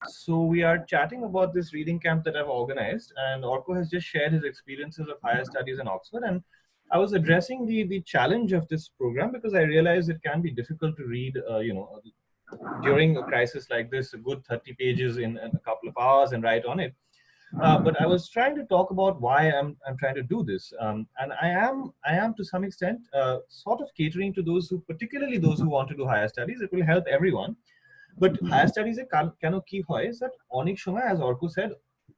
So we are chatting about this reading camp that I've organized, and Orko has just shared his experiences of higher studies in Oxford. And I was addressing the challenge of this program because I realized it can be difficult to read, during a crisis like this, a good 30 pages in a couple of hours and write on it. But I was trying to talk about why I'm trying to do this, and I am to some extent sort of catering to those who, particularly those who want to do higher studies. It will help everyone. But higher studies কেন কি হয় is that অনেক সময়, as Orko said,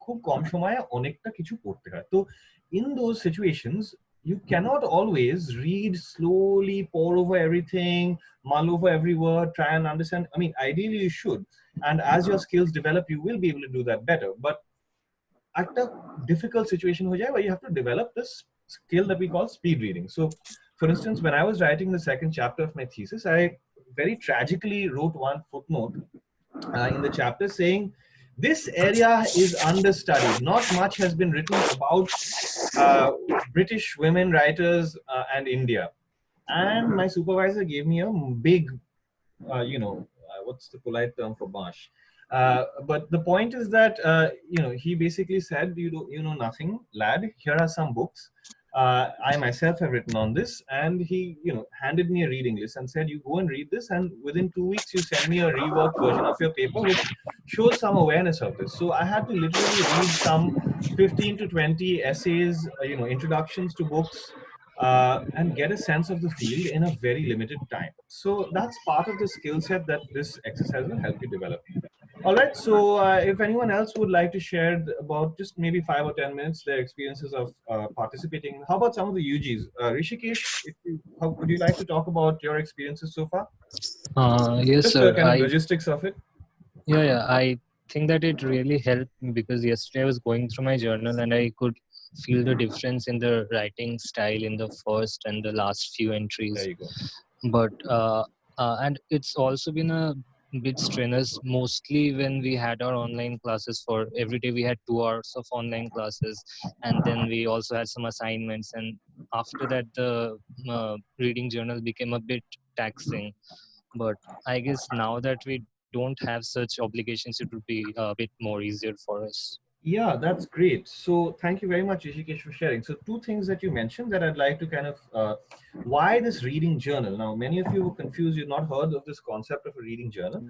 খুব কম সময়ে অনেকটা কিছু পড়তে হয়। তো in those situations, you cannot always read slowly, pore over everything, mull over every word, try and understand. I mean, ideally you should, and as your skills develop, you will be able to do that better. But at a difficult situation ho jaye where you have to develop this skill that we call speed reading. So, for instance, when I was writing the second chapter of my thesis, I very tragically wrote one footnote in the chapter saying this area is understudied. Not much has been written about British women writers and India. And my supervisor gave me a big, what's the polite term for bash? But the point is that he basically said, you know nothing, lad. Here are some books. I myself have written on this, and he handed me a reading list and said, you go and read this, and within 2 weeks you send me a reworked version of your paper which shows some awareness of this. So I had to literally read some 15 to 20 essays, introductions to books, and get a sense of the field in a very limited time. So that's part of the skill set that this exercise will help you develop. All right, so if anyone else would like to share about just maybe 5 or 10 minutes their experiences of participating, how about some of the UGs? Rishikesh, would you like to talk about your experiences so far? Yes, just sir. the kind of logistics of it. Yeah. I think that it really helped because yesterday I was going through my journal and I could feel the difference in the writing style in the first and the last few entries. There you go. But and it's also been a bit strenuous, mostly when we had our online classes. For every day we had 2 hours of online classes, and then we also had some assignments, and after that the reading journal became a bit taxing. But I guess now that we don't have such obligations, it would be a bit more easier for us. Yeah, that's great. So thank you very much, Rishikesh, for sharing. So 2 things that you mentioned that I'd like to kind of, why this reading journal? Now, many of you were confused, you've not heard of this concept of a reading journal,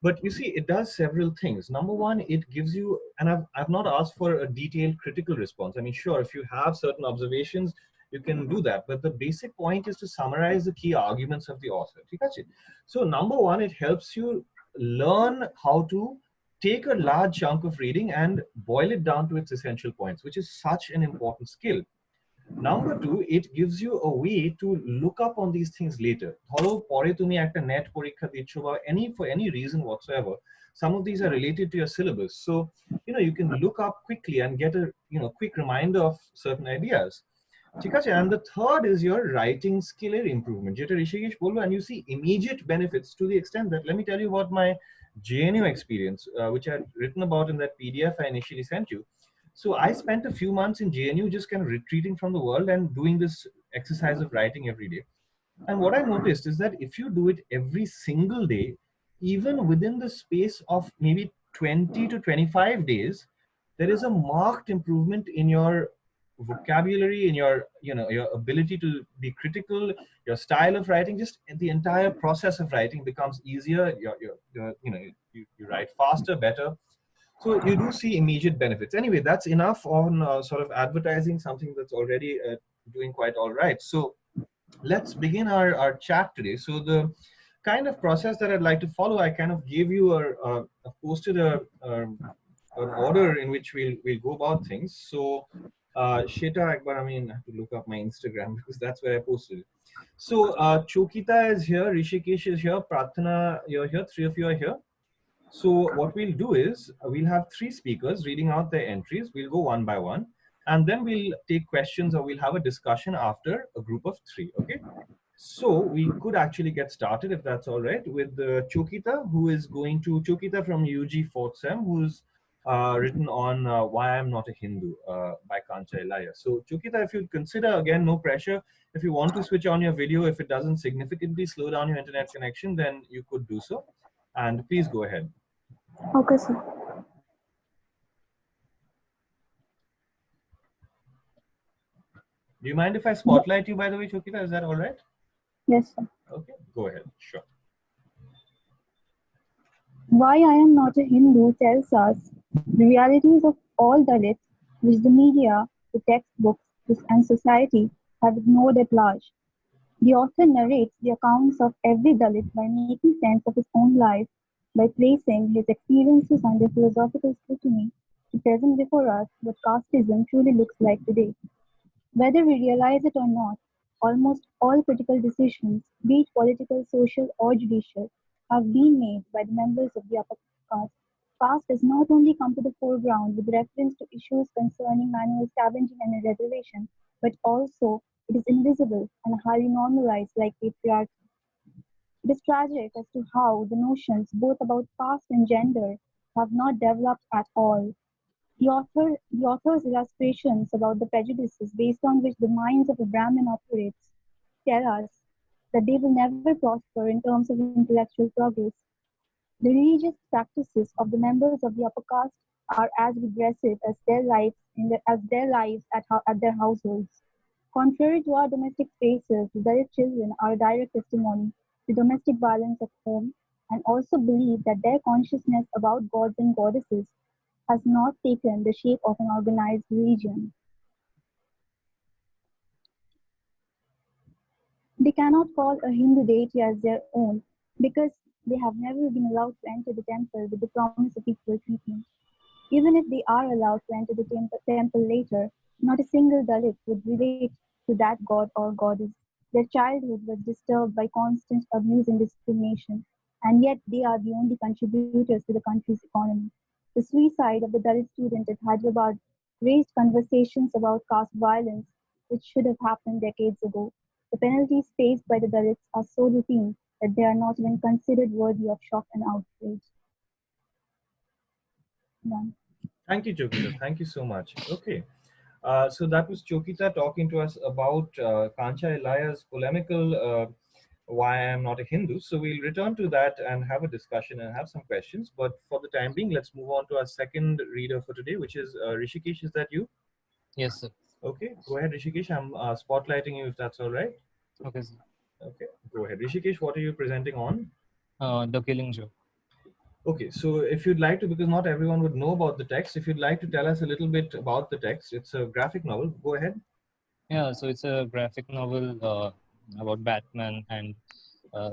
but you see, it does several things. Number one, it gives you, and I've not asked for a detailed critical response. I mean, sure, if you have certain observations, you can do that. But the basic point is to summarize the key arguments of the author. So number one, it helps you learn how to take a large chunk of reading and boil it down to its essential points, which is such an important skill. Number two, it gives you a way to look up on these things later. ধরো পরে তুমি একটা net পরীক্ষা দিচ্ছ বা for any reason whatsoever, some of these are related to your syllabus. So, you can look up quickly and get a quick reminder of certain ideas. And the third is your writing skill improvement, যেটা ঋষিকেশ বললো, and you see immediate benefits to the extent that, let me tell you about my JNU experience, which I had written about in that PDF I initially sent you. So I spent a few months in JNU just kind of retreating from the world and doing this exercise of writing every day. And what I noticed is that if you do it every single day, even within the space of maybe 20 to 25 days, there is a marked improvement in your vocabulary, in your your ability to be critical, your style of writing. Just the entire process of writing becomes easier. You write faster, better. So you do see immediate benefits. Anyway, that's enough on sort of advertising something that's already doing quite all right. So let's begin our chat today. So the kind of process that I'd like to follow, I kind of gave you posted an order in which we'll go about things. So Sheta Akbar, I have to look up my Instagram because that's where I posted it. So Chokita is here, Rishikesh is here, Pratana, you're here, 3 of you are here. So what we'll do is we'll have 3 speakers reading out their entries. We'll go one by one, and then we'll take questions or we'll have a discussion after a group of 3. Okay. So we could actually get started, if that's all right, with Chokita, who is going to, Chokita from UG 4th Sem, who's written on Why I'm Not a Hindu by Kancha Ilaya. So Chokita, if you'd consider, again, no pressure, if you want to switch on your video, if it doesn't significantly slow down your internet connection, then you could do so. And please go ahead. Okay, sir. Do you mind if I Wh- spotlight you, by the way, Chokita? Is that all right? Yes, sir. Okay, go ahead. Sure. Why I am not a Hindu tells us the realities of all Dalits, which the media, the textbooks, and society have ignored at large. The author narrates the accounts of every Dalit by making sense of his own life, by placing his experiences under philosophical scrutiny to present before us what casteism truly looks like today. Whether we realize it or not, almost all critical decisions, be it political, social, or judicial, have been made by the members of the upper caste. Caste does not only come to the foreground with reference to issues concerning manual scavenging and reservation, but also it is invisible and highly normalized like patriarchy. It is tragic as to how the notions both about caste and gender have not developed at all. The author's illustrations about the prejudices based on which the minds of a Brahmin operates tell us that they will never prosper in terms of intellectual progress. The religious practices of the members of the upper caste are as regressive as their lives at their households. Contrary to our domestic spaces, the Dalit children are a direct testimony to domestic violence at home and also believe that their consciousness about gods and goddesses has not taken the shape of an organized religion. They cannot call a Hindu deity as their own because they have never been allowed to enter the temple with the promise of equal treatment. Even if they are allowed to enter the temple later, not a single Dalit would relate to that god or goddess. Their childhood was disturbed by constant abuse and discrimination, and yet they are the only contributors to the country's economy. The suicide of the Dalit student at Hyderabad raised conversations about caste violence, which should have happened decades ago. The penalties faced by the Dalits are so routine that they are not even considered worthy of shock and outrage. Done. Thank you, Chokita. Thank you so much. Okay. So that was Chokita talking to us about Kancha Elaya's polemical why I am not a Hindu. So we'll return to that and have a discussion and have some questions. But for the time being, let's move on to our second reader for today, which is Rishikesh. Is that you? Yes, sir. Okay, go ahead, Rishikesh. I'm spotlighting you if that's all right. Okay, sir. Okay, go ahead. Rishikesh, what are you presenting on? The Killing Joke. Okay, so if you'd like to, because not everyone would know about the text, if you'd like to tell us a little bit about the text, it's a graphic novel. Go ahead. Yeah, so it's a graphic novel about Batman, and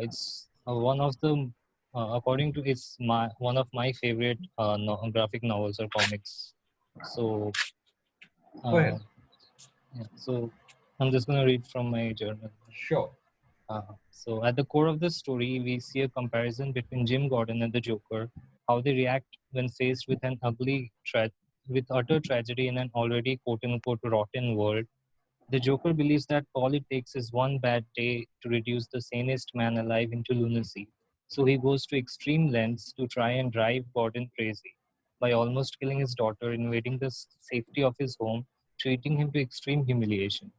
it's one of the, according to it's my one of my favorite graphic novels or comics. So, Go uh, ahead. yeah, so I'm just gonna read from my journal. Sure. So at the core of the story, we see a comparison between Jim Gordon and the Joker, how they react when faced with an with utter tragedy in an already quote-unquote rotten world. The Joker believes that all it takes is one bad day to reduce the sanest man alive into lunacy. So he goes to extreme lengths to try and drive Gordon crazy by almost killing his daughter, invading the safety of his home, treating him to extreme humiliation.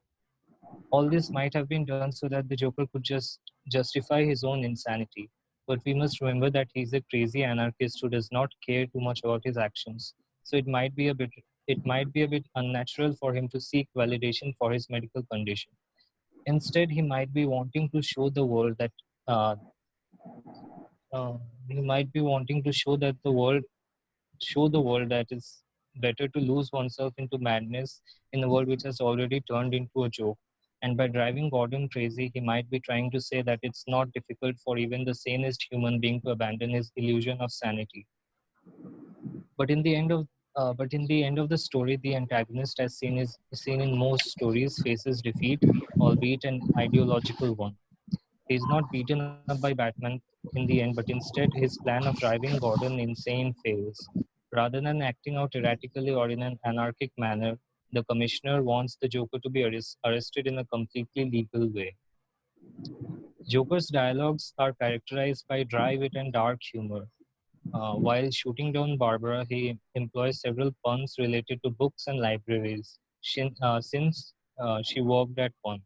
All this might have been done so that the Joker could just justify his own insanity. But we must remember that he's a crazy anarchist who does not care too much about his actions. So it might be a bit unnatural for him to seek validation for his medical condition. Instead, he might be wanting to show the world that uh, he might be wanting to show the world that it's better to lose oneself into madness in a world which has already turned into a joke. And by driving Gordon crazy, he might be trying to say that it's not difficult for even the sanest human being to abandon his illusion of sanity. But in the end of but in the end of the story, the antagonist, as seen in most stories, faces defeat, albeit an ideological one. He is not beaten up by Batman in the end, but instead his plan of driving Gordon insane fails. Rather than acting out erratically or in an anarchic manner, the commissioner wants the Joker to be arrested in a completely legal way. Joker's dialogues are characterized by dry wit and dark humor. While shooting down Barbara, he employs several puns related to books and libraries, since she worked at one.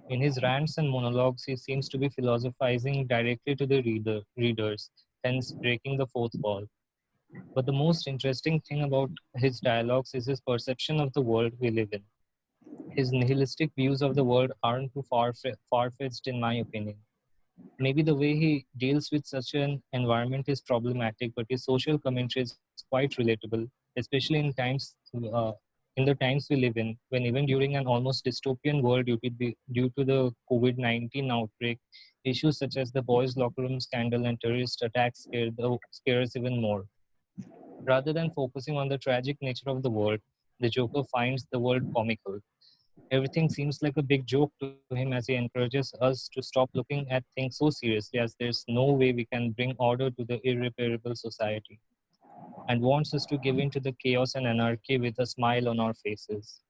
In his rants and monologues, he seems to be philosophizing directly to the readers, hence breaking the fourth wall. But the most interesting thing about his dialogues is his perception of the world we live in. His nihilistic views of the world aren't too far-fetched in my opinion. Maybe the way he deals with such an environment is problematic, but his social commentary is quite relatable, especially uh, in the times we live in, when even during an almost dystopian world due to the COVID-19 outbreak, issues such as the boys' locker room scandal and terrorist attacks scare us even more. Rather than focusing on the tragic nature of the world, the Joker finds the world comical. Everything seems like a big joke to him as he encourages us to stop looking at things so seriously, as there's no way we can bring order to the irreparable society, and wants us to give in to the chaos and anarchy with a smile on our faces.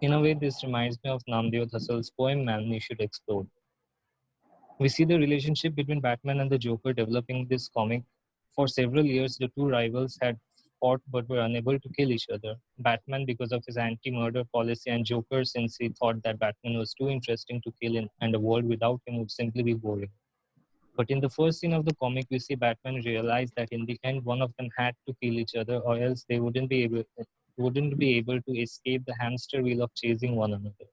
In a way, this reminds me of Namdeo Dhasal's poem Man You Should Explode. We see the relationship between Batman and the Joker developing in this comic. For several years, the two rivals had fought but were unable to kill each other. Batman because of his anti-murder policy, and Joker since he thought that Batman was too interesting to kill and a world without him would simply be boring. But in the first scene of the comic, we see Batman realize that in the end, one of them had to kill each other, or else they wouldn't be able to escape the hamster wheel of chasing one another.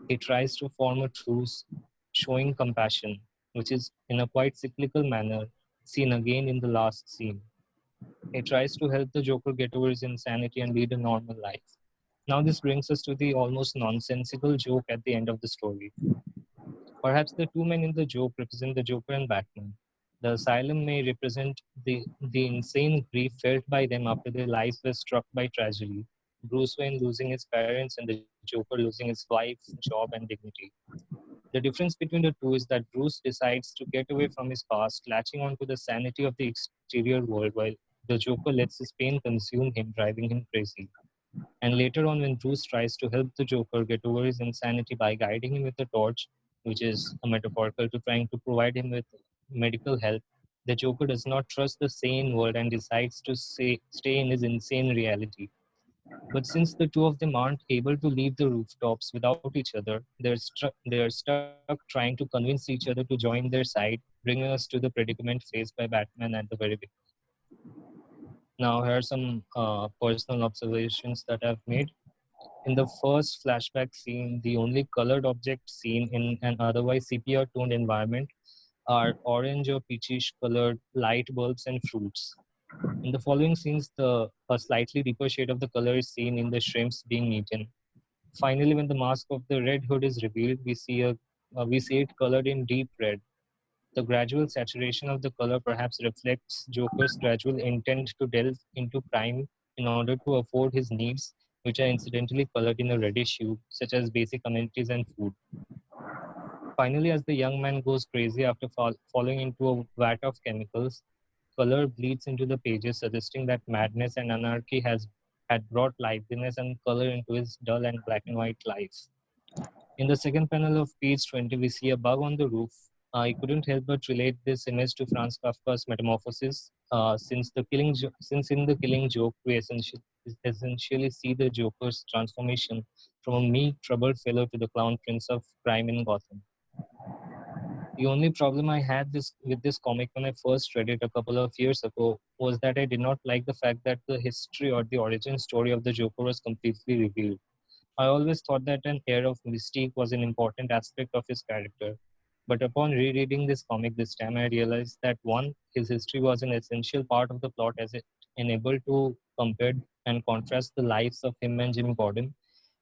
He tries to form a truce, showing compassion, which is in a quite cyclical manner seen again in the last scene. He tries to help the Joker get over his insanity and lead a normal life. Now, this brings us to the almost nonsensical joke at the end of the story. Perhaps the two men in the joke represent the Joker and Batman. The asylum may represent the insane grief felt by them after their lives were struck by tragedy. Bruce Wayne losing his parents and the Joker losing his wife, job, and dignity. The difference between the two is that Bruce decides to get away from his past, latching onto the sanity of the exterior world, while the Joker lets his pain consume him, driving him crazy. And later on, when Bruce tries to help the Joker get over his insanity by guiding him with a torch, which is a metaphorical to trying to provide him with medical help, the Joker does not trust the sane world and decides to stay in his insane reality. But since the two of them aren't able to leave the rooftops without each other, they're stuck trying to convince each other to join their side, bringing us to the predicament faced by Batman at the very beginning. Now, here are some personal observations that I've made. In the first flashback scene, the only colored objects seen in an otherwise sepia toned environment are orange or peachish colored light bulbs and fruits. In the following scenes, a slightly deeper shade of the color is seen in the shrimps being eaten. Finally, when the mask of the Red Hood is revealed, we see it colored in deep red. The gradual saturation of the color perhaps reflects Joker's gradual intent to delve into crime in order to afford his needs, which are incidentally colored in a reddish hue, such as basic amenities and food. Finally, as the young man goes crazy after falling into a vat of chemicals, color bleeds into the pages, suggesting that madness and anarchy had brought liveliness and color into his dull and black and white life. In the second panel of page 20, we see a bug on the roof. I couldn't help but relate this image to Franz Kafka's Metamorphosis, since in the Killing Joke, we essentially see the Joker's transformation from a meek, troubled fellow to the clown prince of crime in Gotham. The only problem I had with this comic when I first read it a couple of years ago was that I did not like the fact that the history or the origin story of the Joker was completely revealed. I always thought that an air of mystique was an important aspect of his character. But upon rereading this comic this time, I realized that one, his history was an essential part of the plot as it enabled to compare and contrast the lives of him and Jim Gordon.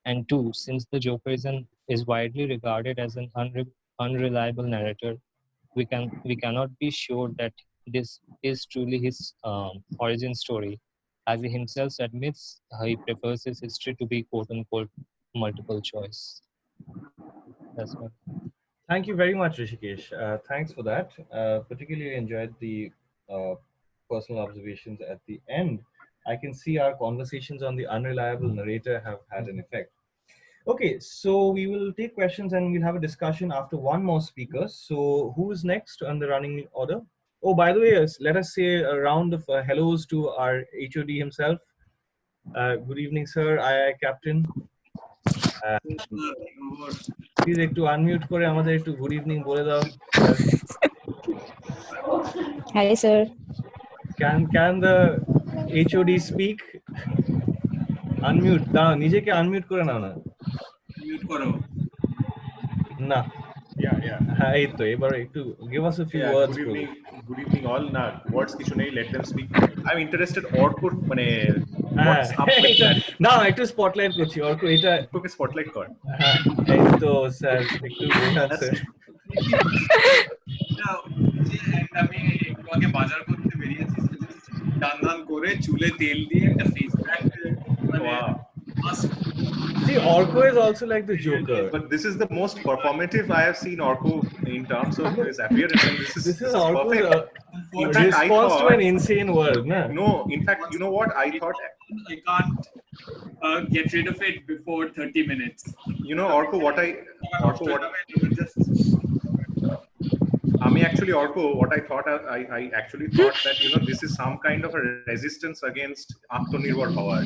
And two, since the Joker is widely regarded as an unreliable narrator, we cannot be sure that this is truly his origin story, as he himself admits he prefers his history to be quote unquote multiple choice. That's what. Thank you very much, Rishikesh. Thanks for that. Particularly enjoyed the uh, personal observations at the end. I can see our conversations on the unreliable narrator have had an effect. Okay, so we will take questions and we'll have a discussion after one more speaker. So who is next on the running order? Oh, by the way, let us say a round of hellos to our HOD himself. Good evening, sir. I Captain. Please একটু unmute করে আমাদের একটু good evening বলে দাও sir Hi, sir. can the HOD speak unmute দাঁড়াও নিজেকে unmute করে নাও না Mute koro. না Yeah. হ্যাঁ এই তো এবার একটু give us a few Yeah, words good evening all. Na words কিছু নেই, let them speak. I'm interested Orko মানে what's up with that? না একটু স্পটলাইট করছি অর্ক এটা ওকে স্পটলাইট কর। হ্যাঁ এই তো স্যার একটু বসে আছে না যে আমি একটু আগে বাজার করতে বেরিয়েছি, দান করে চুলে তেল দিয়ে একটা ফেস প্যাক মানে See, Orko is also like the Joker. But this is the most performative I have seen Orko in terms of his appearance, and this is Orko's perfect. In fact, I response to thought, an insane world, na? No, in fact, you know what? I thought I can't get rid of it before 30 minutes. You know, Orko, what just what I thought, I actually thought that, you know, this is some kind of a resistance against Atmanirbhar Bhavar.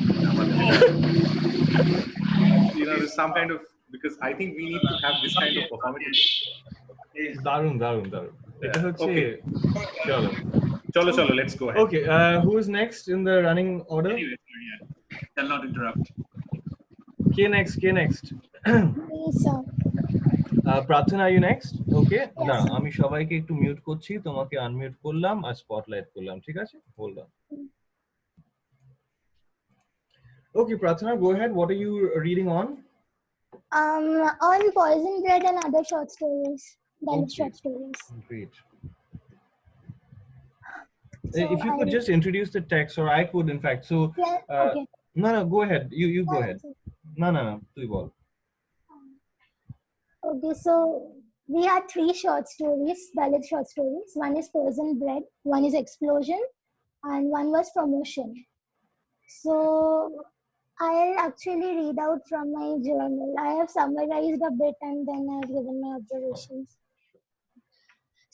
You know, there's some kind of, because I think we need to have this kind of performance. Darun. Yeah. Okay. Chalo, let's go ahead. Okay, who is next in the running order? Anyway, yeah. Shall not interrupt. K next. Yes, sir. Prathana, are you next? Okay. Yes, না sir. আমি সবাইকে একটু mute করছি, তোমাকে unmute করলাম আর spotlight করলাম, ঠিক আছে? Hold on. Okay, Prathana, go ahead. What are you reading on? On Poison Bread and other short stories, Dalit Okay. short stories. Great. So If you could just introduce the text, or I could, in fact. So, Yeah, okay. no, go ahead. You go ahead. No, তুই বল. Okay, so we had 3 short stories, Dalit short stories. One is Poison Bread, one is Explosion, and one was Promotion. So I'll actually read out from my journal. I have summarized a bit and then I've given my observations.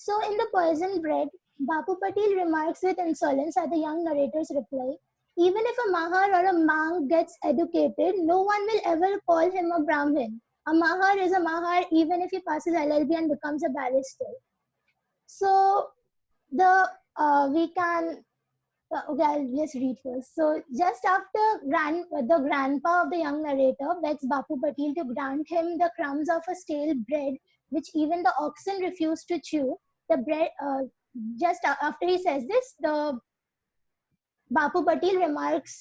So in the Poison Bread, Bapu Patil remarks with insolence at the young narrator's reply, even if a mahar or a mang gets educated, no one will ever call him a Brahmin. A mahar is a mahar even if he passes LLB and becomes a barrister. So we can okay, I'll just read first. So just after the grandpa of the young narrator begs Bapu Patil to grant him the crumbs of a stale bread, which even the oxen refuse to chew. The bread, just after he says this, the Bapu Patil remarks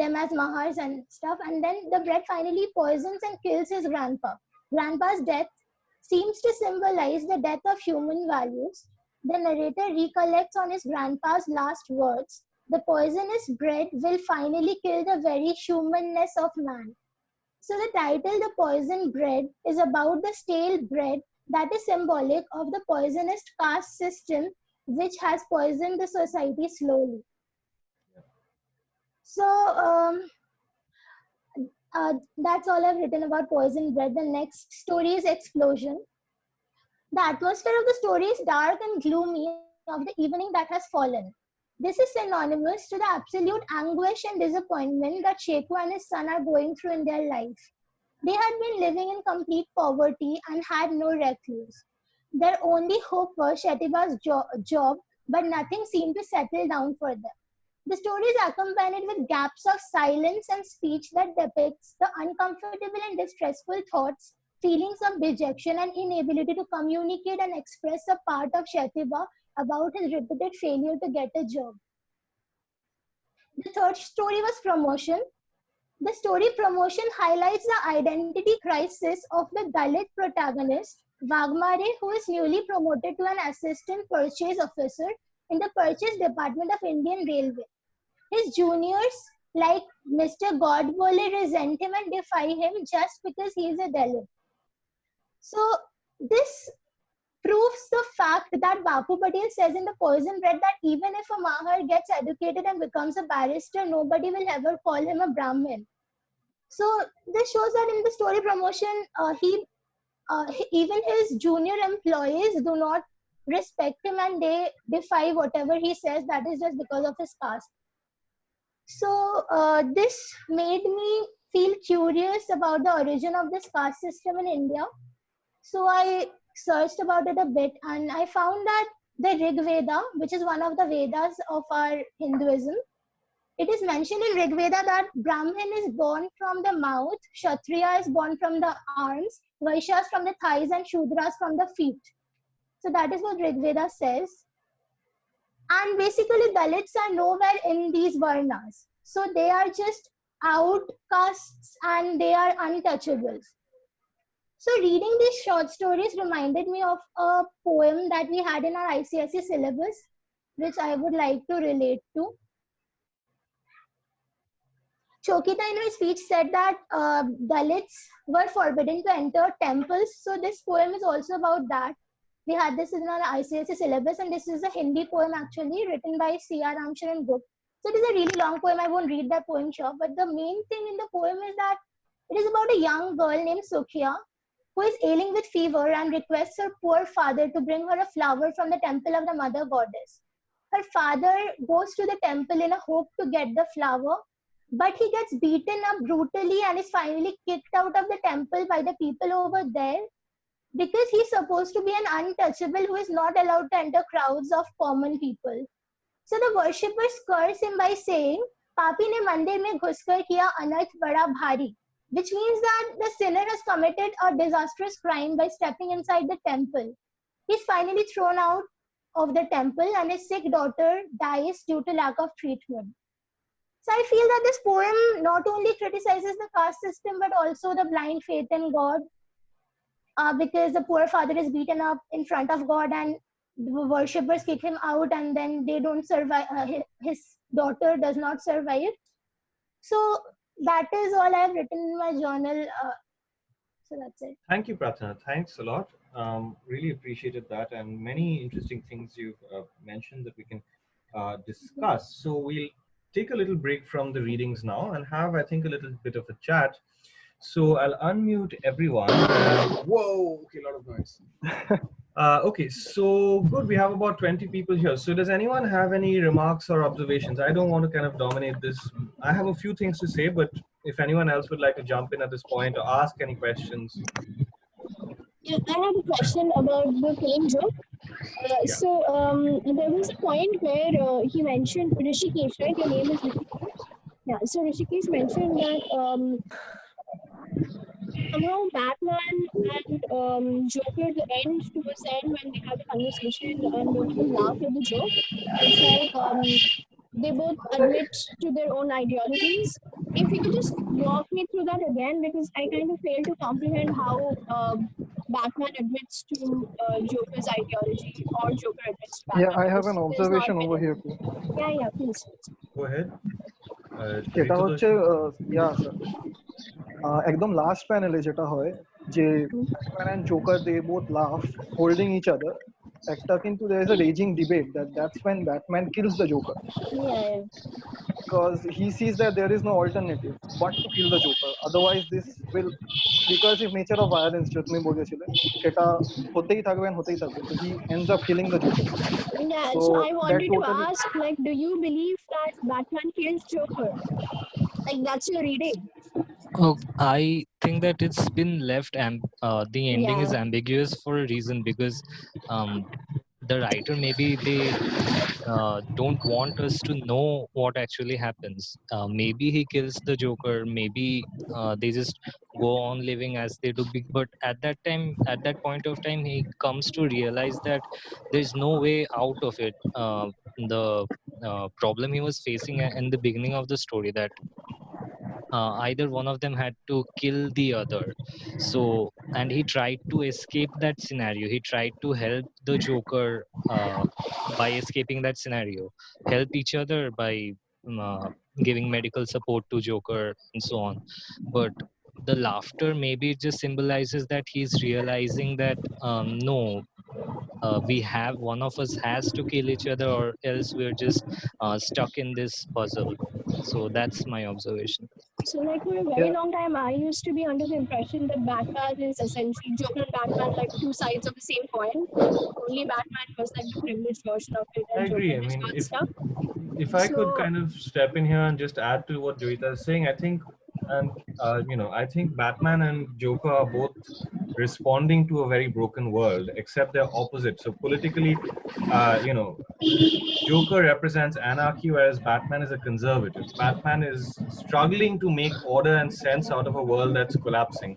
them as mahars and stuff, and then the bread finally poisons and kills his grandpa. Grandpa's death seems to symbolize the death of human values. The narrator recollects on his grandpa's last words, the poisonous bread will finally kill the very humanness of man. So the title, The Poison Bread, is about the stale bread that is symbolic of the poisonous caste system which has poisoned the society slowly. So that's all I've written about Poison Bread. The next story is Explosion. The atmosphere of the story is dark and gloomy of the evening that has fallen. This is synonymous to the absolute anguish and disappointment that Sheku and his son are going through in their life. They had been living in complete poverty and had no recluse. Their only hope was Shetiba's job, but nothing seemed to settle down for them. The story is accompanied with gaps of silence and speech that depicts the uncomfortable and distressful thoughts, feelings of dejection and inability to communicate and express a part of Shetiba about his repeated failure to get a job. The third story was Promotion. The story Promotion highlights the identity crisis of the Dalit protagonist, Vagmare, who is newly promoted to an assistant purchase officer in the purchase department of Indian Railway. His juniors, like Mr. Godbole, resent him and defy him just because he is a Dalit. So this proves the fact that Bapu Patil says in The Poison Bread that even if a mahar gets educated and becomes a barrister, nobody will ever call him a Brahmin. So this shows that in the story Promotion, even his junior employees do not respect him and they defy whatever he says. That is just because of his caste. So this made me feel curious about the origin of this caste system in India. So I searched about it a bit and I found that the Rig Veda, which is one of the Vedas of our Hinduism, it is mentioned in Rig Veda that Brahman is born from the mouth, Kshatriya is born from the arms, Vaishyas from the thighs, and Shudras from the feet. So that is what Rig Veda says. And basically Dalits are nowhere in these Varnas. So they are just outcasts and they are untouchables. So reading these short stories reminded me of a poem that we had in our ICSE syllabus, which I would like to relate to. Chokita in her speech said that Dalits were forbidden to enter temples. So this poem is also about that. We had this in our ICSE syllabus, and this is a Hindi poem actually written by C.R. Ramcharan Gupta. So it is a really long poem. I won't read that poem sure, but the main thing in the poem is that it is about a young girl named Sukhiya who is ailing with fever and requests her poor father to bring her a flower from the temple of the mother goddess. Her father goes to the temple in a hope to get the flower, but he gets beaten up brutally and is finally kicked out of the temple by the people over there because he's supposed to be an untouchable who is not allowed to enter crowds of common people. So the worshippers curse him by saying, Papi ne mandir mein ghuskar kiya anarth bada bhari, which means that the sinner has committed a disastrous crime by stepping inside the temple. He's finally thrown out of the temple and his sick daughter dies due to lack of treatment. So I feel that this poem not only criticizes the caste system but also the blind faith in God, because the poor father is beaten up in front of God and the worshippers kick him out and then they don't survive, his daughter does not survive. So that is all I have written in my journal. So that's it. Thank you, Pratna. Thanks a lot. Really appreciated that, and many interesting things you've mentioned that we can discuss. So we'll take a little break from the readings now and have, I think, a little bit of a chat. So I'll unmute everyone. Whoa, okay, a lot of noise. Okay, so good. We have about 20 people here. So does anyone have any remarks or observations? I don't want to kind of dominate this. I have a few things to say, but if anyone else would like to jump in at this point or ask any questions. Yeah, I have a question about the killing joke. So there was a point where he mentioned Rishikesh, right? Your name is Rishikesh. Yeah. So Rishikesh mentioned that somehow Batman and Joker, the end towards the end when they have a conversation and both of them laugh at the joke. It's like they both admit to their own ideologies. If you could just walk me through that again, because I kind of fail to comprehend how Batman admits to Joker's ideology or Joker admits to Batman. Yeah, I have an because there's observation not over been- here too. Yeah, please. Go ahead. এটা হচ্ছে একদম last প্যানেলে যেটা হয় যে Batman and Joker they both laugh holding each other একটা কিন্তু there is a raging debate that's when Batman kills the Joker. Yeah. Because he sees that there is no alternative but to kill the Joker. Otherwise this will recursive nature of violence যে তুমি বলেছিলে সেটা হতেই থাকবে and হতেই থাকবে. So he ends up killing the Joker. Yeah, So so I wanted to totally... ask, like, do you believe that Batman kills Joker? Like, that's your reading. Oh, I think that it's been left the ending is ambiguous for a reason, because the writer, maybe they don't want us to know what actually happens. Maybe he kills the Joker, maybe they just go on living as they do, but at that point of time he comes to realize that there's no way out of it. The problem he was facing in the beginning of the story, that either one of them had to kill the other. So, and he tried to escape that scenario. He tried to help the Joker by escaping that scenario, help each other by giving medical support to Joker and so on. But the laughter maybe just symbolizes that he's realizing that no, we have, one of us has to kill each other, or else we're just stuck in this puzzle. So that's my observation. So, like, for a very long time, I used to be under the impression that Batman is essentially Joker and Batman, like two sides of the same coin. Only Batman was like the privileged version of it, and I agree. Joker I just mean, got stuck. if I could kind of step in here and just add to what Joyita is saying, I think, and I think Batman and Joker are both responding to a very broken world, except they're opposite. So politically, you know, Joker represents anarchy, whereas Batman is a conservative. Batman is struggling to make order and sense out of a world that's collapsing,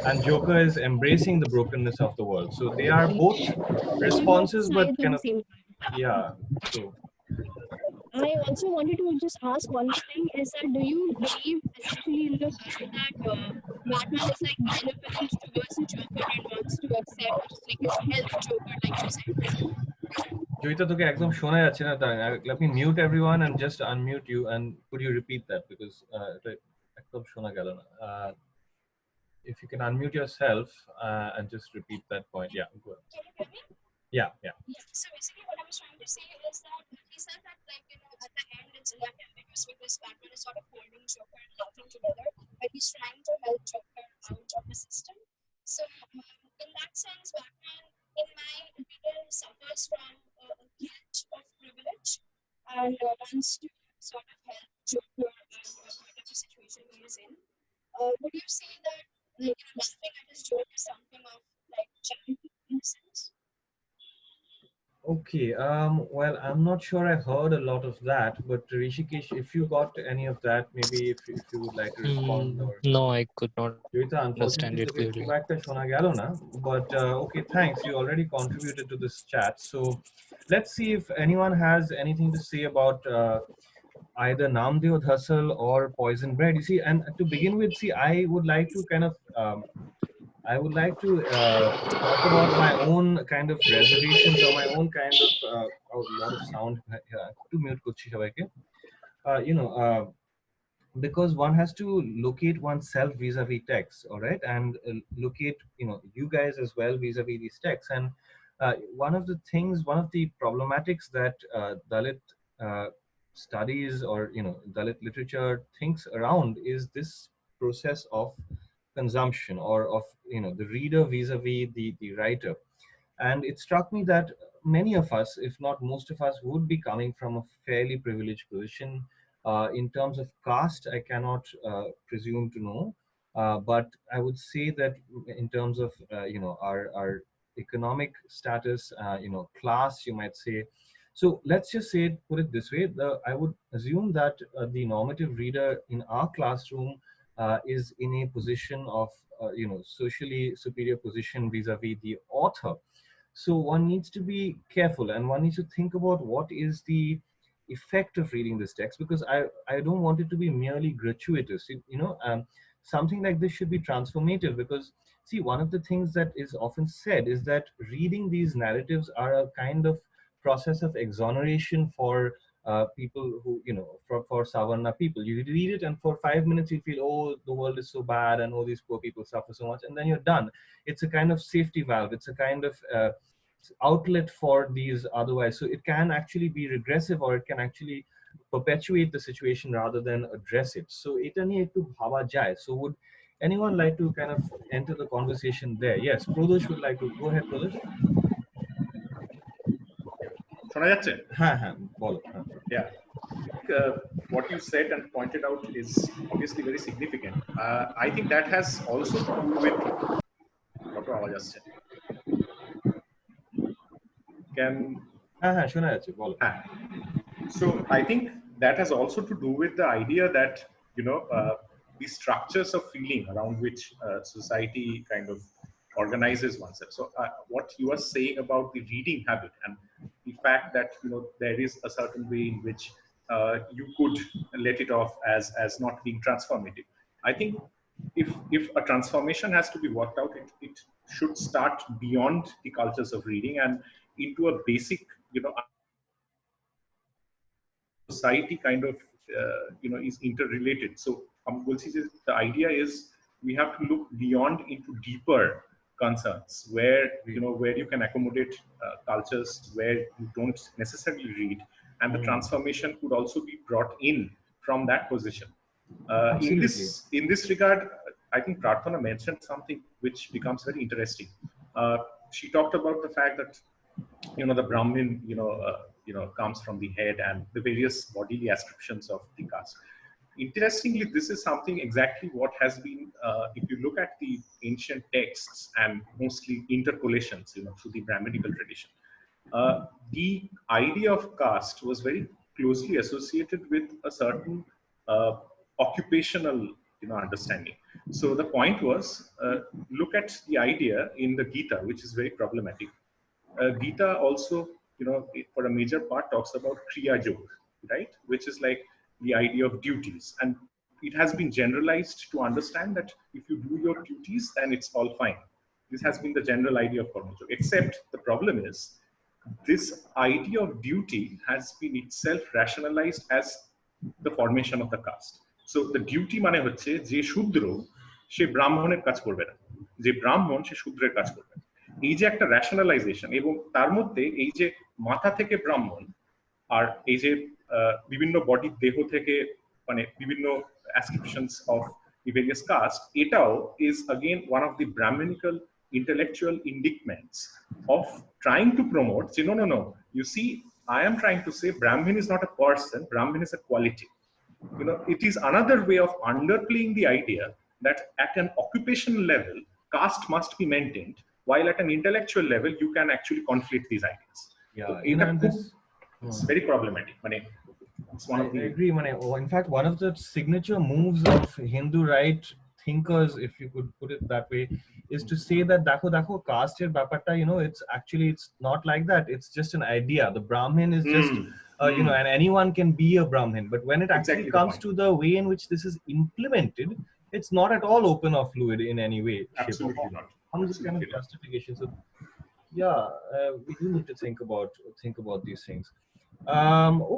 and Joker is embracing the brokenness of the world. So they are both They're both responses, but sides at kind the of, same yeah. So I also wanted to just ask one thing is that do you believe essentially in the fact that Batman is like benevolent towards the Joker and wants to accept like help Joker like you said? Joita toke ekdom shona jacche na তাই let me mute everyone and just unmute you, and could you repeat that because এটা একদম শোনা গেল না. If you can unmute yourself and just repeat that point. Yeah, go ahead. Can you hear me? Yeah. Yeah. So basically, what I was trying to say is that he said that, like, you know, at the end it's left ambiguous because Batman is sort of holding Joker and laughing together, but he's trying to help Joker out of the system. So, in that sense, Batman, in my opinion, suffers from guilt of privilege and wants to sort of help Joker out of the situation he is in. Would you say that, like, you know, laughing at his joke is something of like charity in a sense? Okay. Well, I'm not sure I heard a lot of that, but Rishikesh, if you got any of that, maybe if you would like to respond, or No, I could not Joita, understand unfortunately, it তোকে clearly. খুব একটা শোনা গেল না. But okay, thanks. You already contributed to this chat, so let's see if anyone has anything to say about either Namdeo Dhasal or Poison Bread. You see, and to begin with, see, I would like to kind of talk about my own kind of reservations or my own kind of a lot of sound here. To mute করছি সবাইকে. You know, because one has to locate oneself vis-a-vis texts, all right, and locate, you know, you guys as well vis-a-vis these texts. And one of the things, one of the problematics that Dalit uh, studies, or you know, Dalit literature thinks around, is this process of consumption, or of, you know, the reader vis-a-vis the writer. And it struck me that many of us, if not most of us, would be coming from a fairly privileged position. In terms of caste, I cannot presume to know, but I would say that in terms of you know, our economic status, you know, class, you might say. So let's just say, put it this way: I would assume that the normative reader in our classroom is in a position of you know, socially superior position vis-a-vis the author. So one needs to be careful, and one needs to think about what is the effect of reading this text, because I don't want it to be merely gratuitous. You know, something like this should be transformative, because see, one of the things that is often said is that reading these narratives are a kind of process of exoneration for people who, you know, for Savarna people. You read it, and for 5 minutes you feel, oh, the world is so bad, and oh, these poor people suffer so much, and then you're done. It's a kind of safety valve. It's a kind of outlet for these otherwise. So it can actually be regressive, or it can actually perpetuate the situation rather than address it. So এটা নিয়ে একটু ভাবা যায়. So would anyone like to kind of enter the conversation there? Yes, Pradosh would like to. Go ahead, Pradosh. শোনা যাচ্ছে? হ্যাঁ হ্যাঁ বলো. Yeah. What you said and pointed out is obviously very significant. I think that has also to do with কত আওয়াজ আসছে? Can হ্যাঁ হ্যাঁ শোনা যাচ্ছে, বলো. So I think that has also to do with the idea that, you know, the structures of feeling around which society kind of organizes oneself. So what you are saying about the reading habit and the fact that, you know, there is a certain way in which you could let it off as not being transformative. I think if a transformation has to be worked out, it should start beyond the cultures of reading and into a basic, you know, society kind of you know, is interrelated. So the idea is we have to look beyond into deeper concerns where, you know, where you can accommodate cultures where you don't necessarily read, and the transformation could also be brought in from that position. In this regard, I think Prarthana mentioned something which becomes very interesting. She talked about the fact that, you know, the Brahmin, you know, comes from the head and the various bodily ascriptions of the caste. interestingly, this is something exactly what has been, if you look at the ancient texts and mostly interpolations, through the Brahminical tradition, the idea of caste was very closely associated with a certain uh, occupational, understanding. So the point was, look at the idea in the Gita, which is very problematic. Gita also, for a major part talks about Kriya Yoga, right? Which is like the idea of duties. And it has been generalized to understand that if you do your duties, then it's all fine. This has been the general idea of Karma Yoga. Except the problem is, this idea of duty has been itself rationalized as the formation of the caste. So the duty মানে হচ্ছে যে শূদ্র সে ব্রাহ্মণের কাজ করবে না, যে ব্রাহ্মণ সে শূদ্রের কাজ করবে। এই যে একটা র্যাশনালাইজেশন, এবং তার মধ্যে এই যে মাথা থেকে ব্রাহ্মণ আর এই যে বিভিন্ন বডির দেহ থেকে মানে বিভিন্ন ascriptions of the various caste, এটাও is again one of the Brahminical intellectual indictments of trying to promote, say, no, you see, I am trying to say Brahmin is not a person, Brahmin is a quality. It is another way of underplaying the idea that at an occupational level, caste must be maintained, while at an intellectual level, you can actually conflict these ideas. Yeah, So, it's very problematic. I agree. In fact, one of the signature moves of Hindu right thinkers, if you could put it that way, is to say that dakho caste er byaparta, it's not like that. It's just an idea. The Brahmin is just and anyone can be a Brahmin. But when it actually comes to the way in which this is implemented, it's not at all open or fluid in any way, shape or form. Comes this kind of justification. So yeah, we do need to think about these things.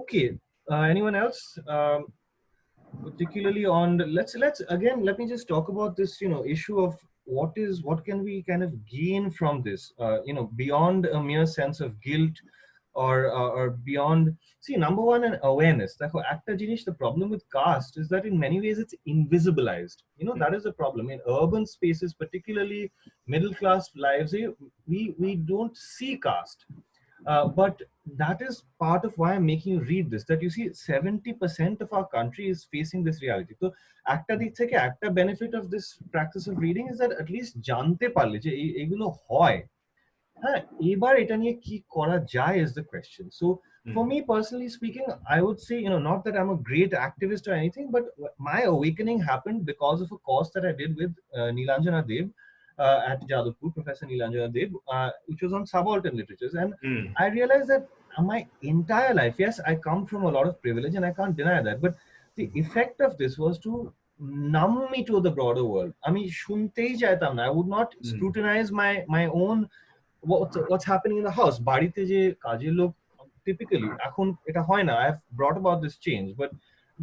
Okay. Anyone else? Particularly on let me just talk about this issue of what can we kind of gain from this beyond a mere sense of guilt or beyond. See, number one, an awareness. The problem with caste is that in many ways it's invisibilized. That is the problem in urban spaces, particularly middle class lives. We don't see caste. But that is part of why I'm making you read this, that you see 70% of our country is facing this reality. So একটা benefit of this practice of reading is that at least জানতে পারলে যে এগুলো হয়, হ্যাঁ, এবার এটা নিয়ে কি করা যায় is the question. So for me personally speaking, I would say, not that I'm a great activist or anything, but my awakening happened because of a course that I did with Nilanjana Dev at Jadavpur, Professor Nilanjana Dev, which was on subaltern literatures. And I realized that my entire life, yes, I come from a lot of privilege and I can't deny that, but the effect of this was to numb me to the broader world. I mean, শুনতেই চাইতাম না. I would not scrutinize my own what's happening in the house. বাড়িতে যে কাজের লোক typically এখন এটা হয় না. I have brought about this change, but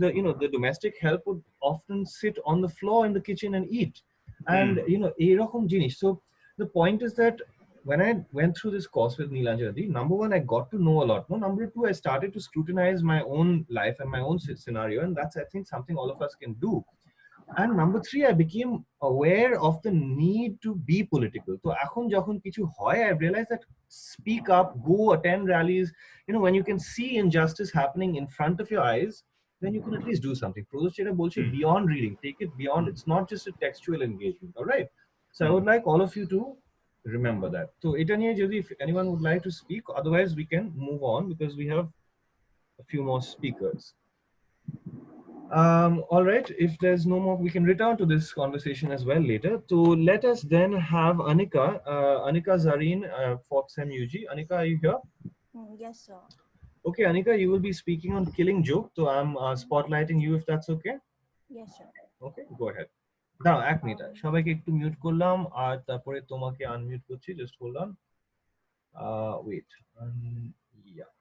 the domestic help would often sit on the floor in the kitchen and eat. And এরকম জিনিস. So the point is that when I went through this course with Nilanjana, number one, I got to know a lot more. Number two, I started to scrutinize my own life and my own scenario, and that's, I think, something all of us can do. And number three, I became aware of the need to be political. So এখন যখন কিছু হয়, I realized that speak up, go attend rallies. When you can see injustice happening in front of your eyes, then you can at least do something. Produce যেটা বলছে beyond reading, take it beyond. It's not just a textual engagement, all right? So I would like all of you to remember that. So এটা নিয়ে যদি if anyone would like to speak, otherwise we can move on because we have a few more speakers. All right, if there's no more, we can return to this conversation as well later. So let us then have Anika Zareen, 4th Sem UG. Anika, are you here? Yes, sir. Okay, Anika, you will be speaking on Killing Joke. So I'm spotlighting you if that's okay. Yes, sir. Okay, go ahead. Now, এক minute, সবাইকে একটু mute করলাম আর তারপরে তোমাকে unmute করছি. Just hold on. Wait. Yeah.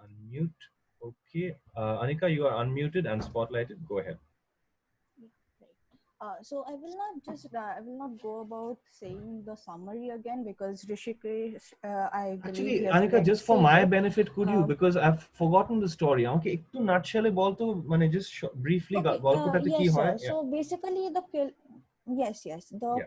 Unmute. Okay. Anika, you are unmuted and spotlighted. Go ahead. So I will not go about saying the summary again because Rishikesh, I Actually, believe Anika, just for my benefit, could you, because I've forgotten the story. Okay, একটু nutshell বলতো, মানে just briefly গল্পটাতে কি হয়? Yes, so basically the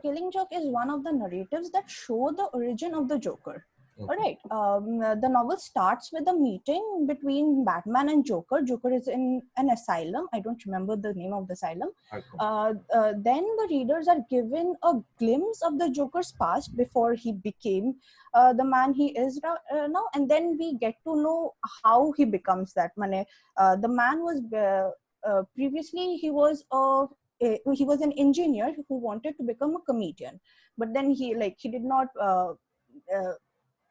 Killing Joke is one of the narratives that show the origin of the Joker. All right. The novel starts with a meeting between Batman and Joker. Joker is in an asylum. I don't remember the name of the asylum. Then the readers are given a glimpse of the Joker's past before he became the man he is now, and then we get to know how he becomes that. The man was previously he was an engineer who wanted to become a comedian, but then he did not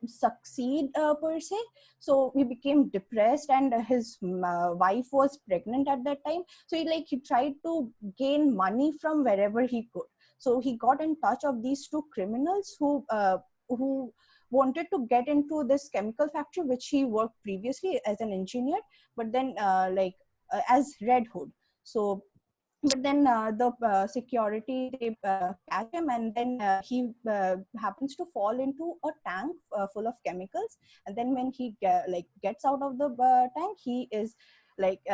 succeed per se, so he became depressed, and his wife was pregnant at that time, so he tried to gain money from wherever he could. So he got in touch of these two criminals who wanted to get into this chemical factory which he worked previously as an engineer, but then as Red Hood. So but then the security, they catch him, and then he happens to fall into a tank full of chemicals, and then when he gets out of the tank, he is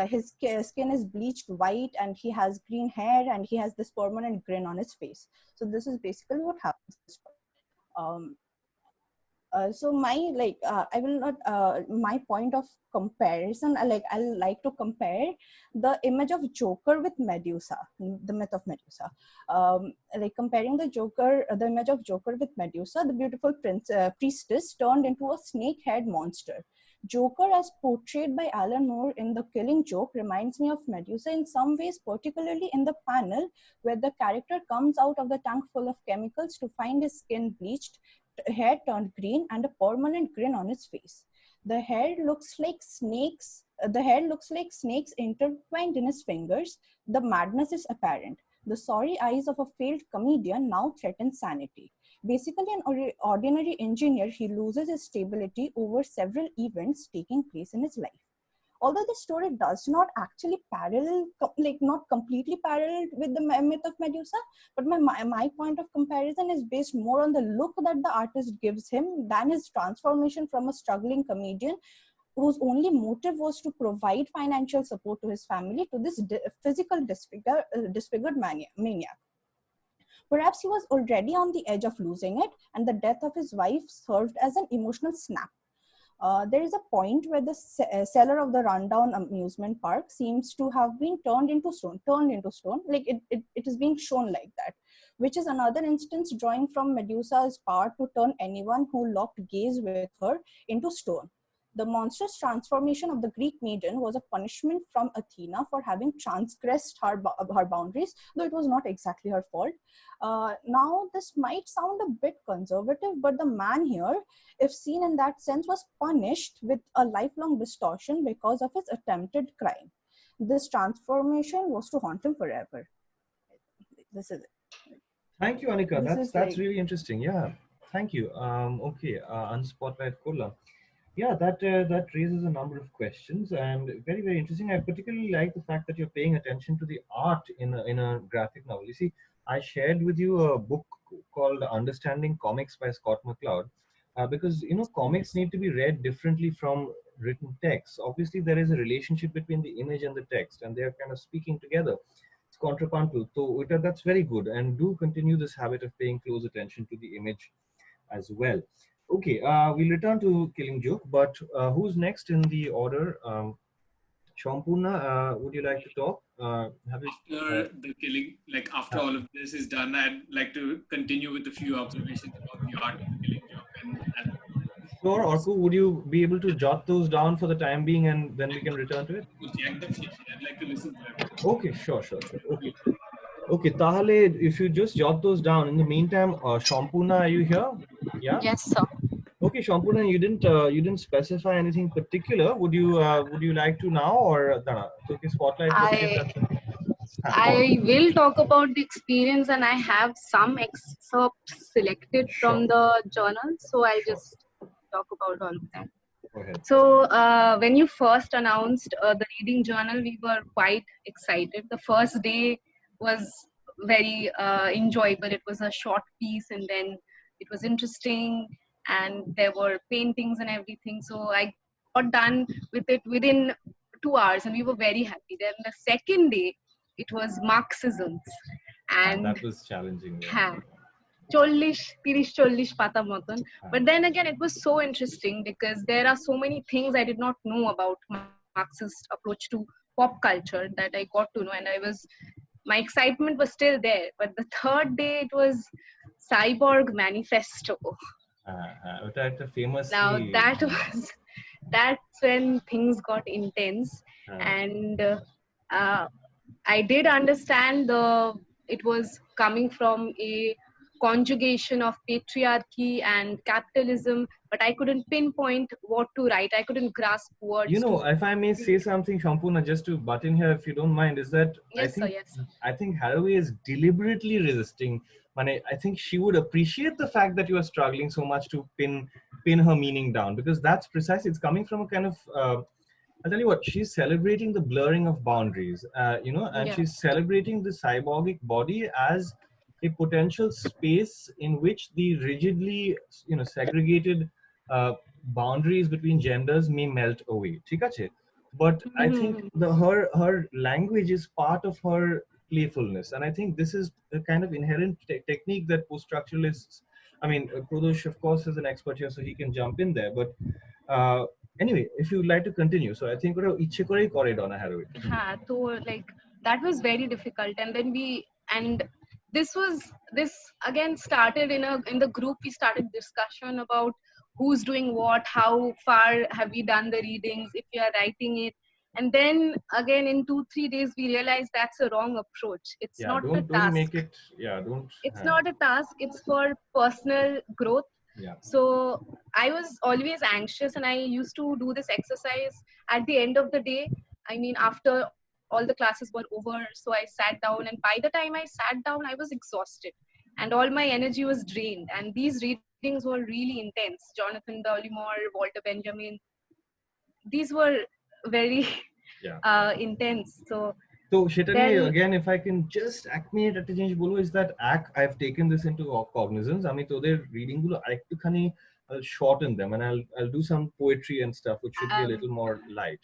his skin is bleached white, and he has green hair, and he has this permanent grin on his face. So this is basically what happens. So my I will not my point of comparison, I'll like to compare the image of Joker with Medusa, the myth of Medusa. Comparing the image of Joker with Medusa, the beautiful priestess turned into a snake-haired monster. Joker, as portrayed by Alan Moore in The Killing Joke, reminds me of Medusa in some ways, particularly in the panel where the character comes out of the tank full of chemicals to find his skin bleached, hair turned green, and a permanent grin on his face. The hair looks like snakes intertwined in his fingers. The madness is apparent. The sorry eyes of a failed comedian now threaten sanity. Basically an ordinary engineer, he loses his stability over several events taking place in his life. Although the story does not actually not completely parallel with the myth of Medusa, but my point of comparison is based more on the look that the artist gives him than his transformation from a struggling comedian whose only motive was to provide financial support to his family to this physical disfigured maniac. Perhaps he was already on the edge of losing it, and the death of his wife served as an emotional snap. There is a point where the seller of the rundown amusement park seems to have been turned into stone, like it is being shown like that, which is another instance drawing from Medusa's power to turn anyone who locked gaze with her into stone. The monstrous transformation of the Greek maiden was a punishment from Athena for having transgressed her boundaries, though it was not exactly her fault. Now, this might sound a bit conservative, but the man here, if seen in that sense, was punished with a lifelong distortion because of his attempted crime. This transformation was to haunt him forever. This is it. Thank you, Anika. That's really interesting. Yeah, thank you. Okay, Unspotlight Kola. Yeah, that raises a number of questions, and very, very interesting. I particularly like the fact that you're paying attention to the art in a graphic novel. You see, I shared with you a book called Understanding Comics by Scott McCloud, because comics need to be read differently from written text. Obviously, there is a relationship between the image and the text, and they are kind of speaking together. It's contrapuntal. So that's very good, and do continue this habit of paying close attention to the image as well. Okay, we'll return to Killing Joke, but who's next in the order? Shampurna, would you like to talk? After the killing, after all of this is done, I'd like to continue with a few observations about the art of Killing Joke. Sure, Orku, would you be able to jot those down for the time being, and then we can return to it? I'd like to listen to everything. Okay, sure. Okay, Tahale, if you just jot those down. In the meantime, Shampurna, are you here? Yeah. Yes, sir. Okay, Shampurna, you didn't specify anything particular. Would you like to now, or okay, spotlight? I will talk about the experience, and I have some excerpts selected from the journal, so I'll just talk about all of that. Go ahead. So when you first announced the reading journal, we were quite excited. The first day was very enjoyable. It was a short piece, and then it was interesting, and there were paintings and everything. So I got done with it within 2 hours, and we were very happy. Then the second day, it was Marxisms, and that was challenging. 40 পাতা মতন. But then again, it was so interesting because there are so many things I did not know about Marxist approach to pop culture that I got to know, and my excitement was still there. But the third day, it was Cyborg Manifesto. ওটা একটা famously Now that's when things got intense, and I did understand it was coming from a conjugation of patriarchy and capitalism, but I couldn't pinpoint what to write. I couldn't grasp words. You know, if I may say something, Shampuna, just to butt in here, if you don't mind, is that Yes, sir, yes. I think Haraway is deliberately resisting. I think she would appreciate the fact that you are struggling so much to pin her meaning down, because that's precisely, it's coming from a kind of I'll tell you what, she's celebrating the blurring of boundaries, and Yeah. she's celebrating the cyborgic body as a potential space in which the rigidly, segregated boundaries between genders may melt away. ঠিক আছে? But I think her language is part of her playfulness, and I think this is a kind of inherent technique that post-structuralists, I mean, Pradosh, of course, is an expert here, so he can jump in there. But anyway, if you would like to continue, so I think ওরা ইচ্ছে করেই করে Donna Haraway. So like that was very difficult, and then this again started in the group. We started discussion about who's doing what, how far have we done the readings, if we are writing it, and then again in 2-3 days we realized that's a wrong approach. It's not a task. Don't make it. It's not a task. It's for personal growth. Yeah. So I was always anxious, and I used to do this exercise at the end of the day. I mean, after all the classes were over, so I sat down, and by the time I sat down, I was exhausted, and all my energy was drained. And these readings were really intense. Jonathan Dollimore, Walter Benjamin. These were very intense. So সেটা নিয়ে again, if I can just acclimate একটা জিনিস বলবো, is that I've taken this into cognizance. আমি তোদের reading গুলো আরেকটুখানি I'll shorten them, and I'll do some poetry and stuff, which should be a little more light.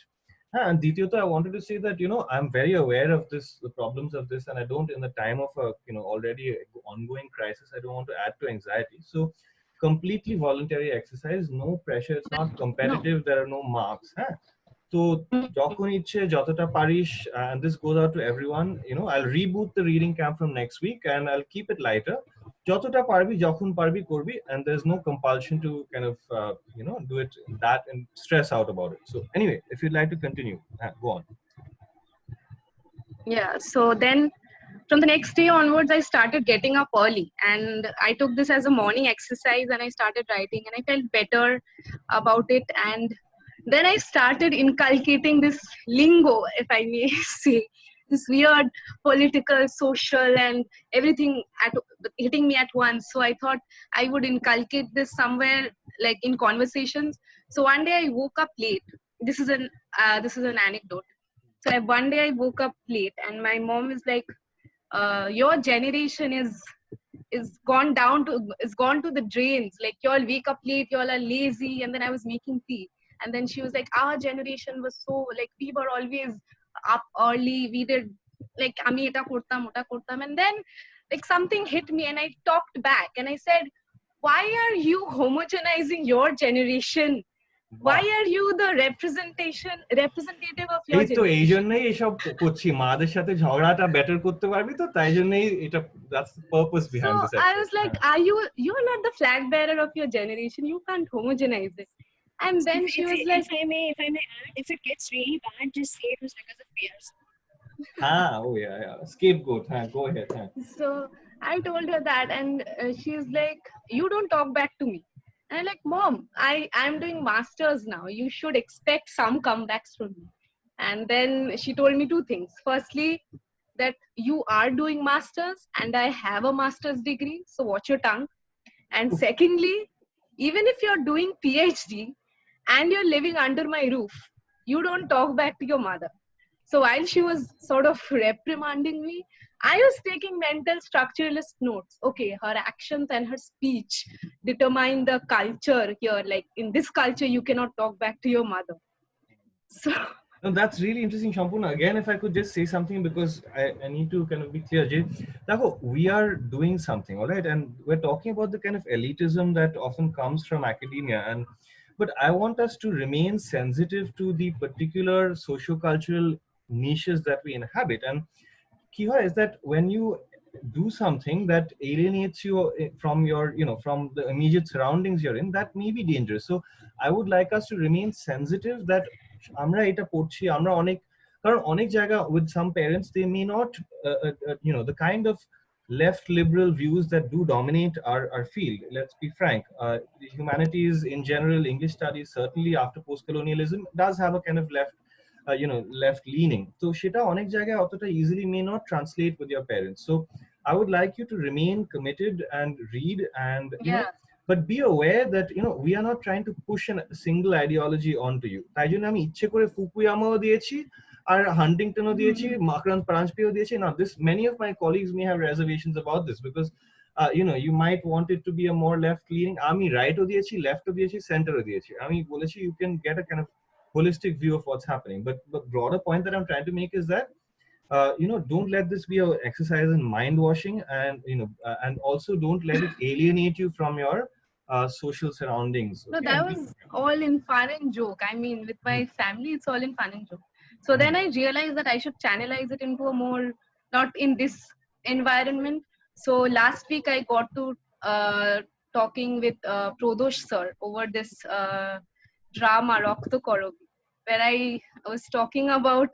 And দ্বিতীয়ত, I wanted to say that, I'm very aware of the problems of this, and I don't, in the time of a, already ongoing crisis, I don't want to add to anxiety. So completely voluntary exercise, no pressure, it's not competitive, there are no marks. So যখন ইচ্ছে যতটা পারিস, and this goes out to everyone, I'll reboot the reading camp from next week, and I'll keep it lighter. যতটা পারবি যখন পারবি করবি, and there's no compulsion to kind of do it that and stress out about it. So anyway, if you'd like to continue, go on. Yeah, so then from the next day onwards, I started getting up early, and I took this as a morning exercise, and I started writing, and I felt better about it. And then I started inculcating this lingo, if I may say, this weird political, social, and everything hitting me at once. So I thought I would inculcate this somewhere, like in conversations. So one day I woke up late. This is an anecdote. So one day I woke up late, and my mom is like, "Your generation is gone to the drains. Like, y'all wake up late, y'all are lazy." And then I was making tea. And then she was like, our generation was so, like, we were always up early. We did, like, ami eta kortam, ota kortam. And then, like, something hit me, and I talked back, and I said, why are you homogenizing your generation? Why are you the representative of your generation? এই জন্যই এসব করছি, মাদের সাথে ঝগড়াটা better করতে পারবি, তো তাই জন্যই এটা, that's the purpose behind this. So I was like, you're not the flag bearer of your generation. You can't homogenize it. And then she was like, if I may add, if it gets really bad, just say it was because of peers. Oh yeah, scapegoat. Go ahead. So I told her that, and she's like, you don't talk back to me. And I'm like, Mom, I'm doing masters now. You should expect some comebacks from me. And then she told me two things. Firstly, that you are doing masters, and I have a master's degree, so watch your tongue. And secondly, even if you're doing PhD and you're living under my roof, you don't talk back to your mother. So while she was sort of reprimanding me, I was taking mental structuralist notes. Okay, her actions and her speech determine the culture here. Like, in this culture, you cannot talk back to your mother. So No, that's really interesting, Shampuna. Again, if I could just say something, because I need to kind of be clear, Jay. Now, we are doing something, all right? And we're talking about the kind of elitism that often comes from academia. But I want us to remain sensitive to the particular socio-cultural niches that we inhabit. And Kiha, is that when you do something that alienates you from your, from the immediate surroundings you're in, that may be dangerous. So I would like us to remain sensitive that আমরা এটা পড়ছি, আমরা অনেক, কারণ অনেক জায়গা with some parents they may not the kind of left liberal views that do dominate our field. Let's be frank, the humanities in general, English studies certainly after post-colonialism does have a kind of left leaning, so সেটা অনেক জায়গায় অতটা easily may not translate with your parents. So I would like you to remain committed and read, and but be aware that we are not trying to push a single ideology onto you. তাই জন্য আমি ইচ্ছে করে ফুকুয়ামাও দিয়েছি আর হান্টিংটনও দিয়েছি, মাকরান পারাঞ্জপেও দিয়েছি. Now this, many of my colleagues may have reservations about this because you might want it to be a more left leaning. আমি রাইটও দিয়েছি, লেফটও দিয়েছি, সেন্টারও দিয়েছি. আমি বলেছি you can get a kind of holistic view of what's happening. But the broader point that I'm trying to make is that don't let this be an exercise in mind washing, and and also don't let it alienate you from your social surroundings. Okay? No, that was all in fun and joke. I mean, with my family, it's all in fun and joke. So then I realized that I should channelize it into a more, not in this environment. So last week I got to talking with Pradosh sir over this drama Rokto Korogi, where I was talking about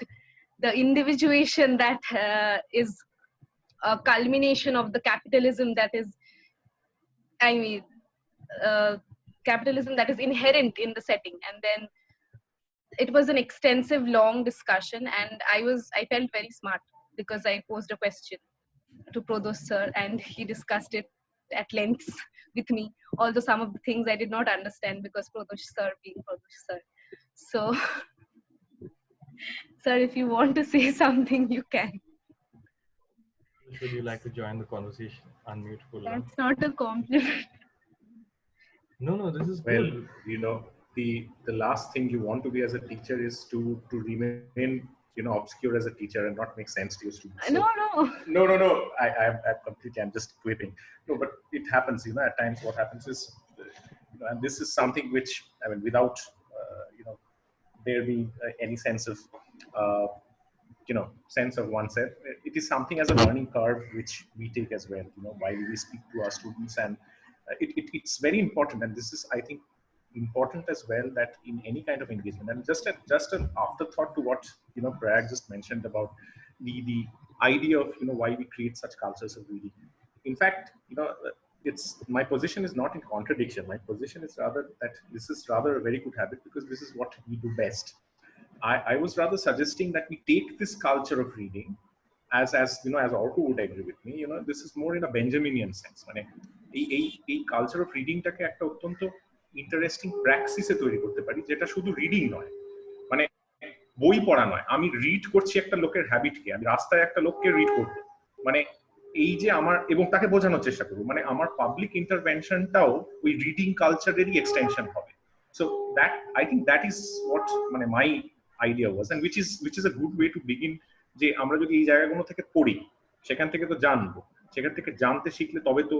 the individuation that is a culmination of the capitalism that is, capitalism that is inherent in the setting. And then it was an extensive, long discussion, and I felt very smart because I posed a question to Pradosh sir, and he discussed it at length with me. Although some of the things I did not understand because Pradosh sir being Pradosh sir. So, sir, if you want to say something, you can. Would you like to join the conversation? Unmute. That's not a compliment. No, this is well, good. The last thing you want to be as a teacher is to remain obscure as a teacher and not make sense to your students. So, no. I completely, I'm just quipping. No, but it happens. At times what happens is, and this is something which, I mean, without there being any sense of sense of oneself, it is something as a learning curve which we take as well. While we speak to our students, and it's very important, and this is, I think, important as well, that in any kind of engagement, and just an afterthought to what Prayag just mentioned about the idea of why we create such cultures of reading. In fact, it's, my position is not in contradiction. My position is rather that this is rather a very good habit, because this is what we do best. I was rather suggesting that we take this culture of reading as Orko would agree with me, this is more in a Benjaminian sense. এই culture of রিডিংটাকে একটা অত্যন্ত interesting প্র্যাকটিসে তৈরি করতে পারি, যেটা শুধু reading নয়, মানে বই পড়া নয়, আমি রিড করছি একটা লোকের হ্যাবিটকে, আমি রাস্তায় একটা লোককে রিড করবো, মানে এই যে আমার, এবং তাকে বোঝানোর চেষ্টা করবো, মানে আমার পাবলিক ইন্টারভেনশনটাও ওই রিডিং কালচারেরই এক্সটেনশন হবে. So that, I think that is what মানে my idea was, and which is a good way to begin, যে আমরা যদি এই জায়গাগুলো থেকে পড়ি, সেখান থেকে তো জানবো, সেখান থেকে জানতে শিখলে তবে তো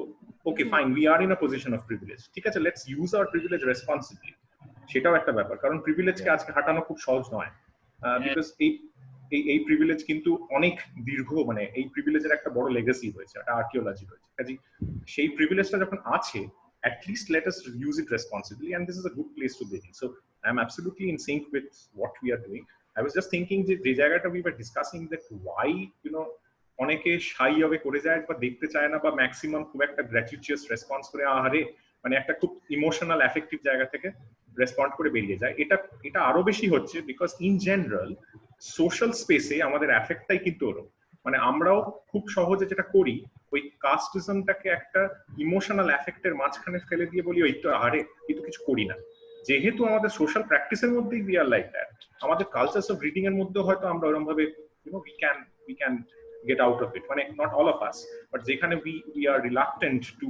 okay fine, we are in a position of privilege, ঠিক আছে, let's use hour privilege responsibly, সেটাও একটা ব্যাপার, কারণ প্রিভিলেজকে আজকে হাঁটানো খুব সহজ নয়, বিকজ এই প্রিভিলেজ কিন্তু অনেক দীর্ঘ, মানে এই প্রিভিলেজের একটা বড় লেগাসি হয়েছে, একটা আর্কিওলজি হয়েছে, কাজে সেই প্রিভিলেজটা যখন আছে, at least let us use it responsibly, and this is a good place to begin. So I am absolutely in sync with what we are doing. I was just thinking যে জায়গাটা we were discussing that why অনেকে শাই হবে করে যায় বা দেখতে চায় না, বা ম্যাক্সিমাম খুব একটা গ্র্যাচুইটিয়াস রেসপন্স করে, আহারে, মানে একটা খুব ইমোশনাল অ্যাফেক্টিভ জায়গা থেকে রেসপন্ড করে বেরিয়ে যায়, এটা আরো বেশি হচ্ছে বিকজ ইন জেনারেল সোশ্যাল স্পেসে আমাদের অ্যাফেক্টটাই কিন্তু ওরকম, মানে আমরাও খুব সহজে যেটা করি, ওই কাস্টিজমটাকে একটা ইমোশনাল অ্যাফেক্টের মাঝখানে ফেলে দিয়ে বলি, ওই তো আহারে, কিন্তু কিছু করি না, যেহেতু আমাদের সোশ্যাল প্র্যাকটিসের মধ্যেই উই আর লাইক দ্যাট, আমাদের কালচারস অফ রিডিং এর মধ্যে হয়তো আমরা ওরকম ভাবে we can get out of it, মানে not all of us, but যেখানে we are reluctant to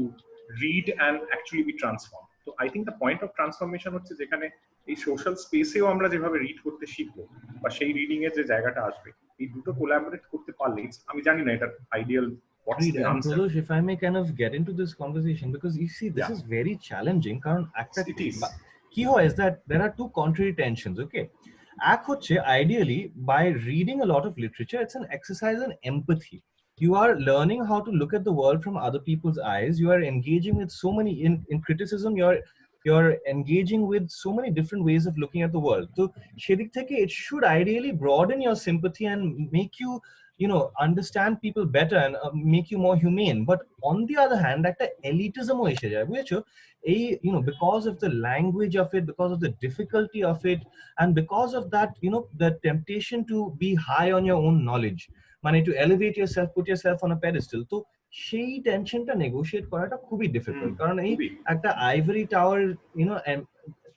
read and actually be transformed. তো I think the point of transformation হচ্ছে যেখানে এই সোশ্যাল স্পেসেও আমরা যেভাবে রিড করতে শিখবো বা সেই রিডিং এর যে জায়গাটা আসবে, এই দুটো কোলাবোরেট করতে পারলে আমি জানি না এটা ideal what's Agreed. the And answer. Pradosh, if I may kind of get into this conversation, because you see, this is very challenging. কারণ একটা It is. কি হয় is that there are two contrary tensions, okay? এক হচ্ছে ideally by reading a lot of literature, it's an exercise in empathy. You are learning how to look at the world from other people's eyes. You are engaging with so many in criticism. You're engaging with so many different ways of looking at the world. So সেদিক থেকে it should ideally broaden your sympathy and make you understand people better and make you more humane. But on the other hand, একটা elitism ও এসে যায়, বুঝেছো? এই because of the language of it, because of the difficulty of it, and because of that the temptation to be high on your own knowledge, মানে to elevate yourself, put yourself on a pedestal, তো সেই টেনশনটা negotiate করাটা খুবই difficult. কারণ এই একটা ivory tower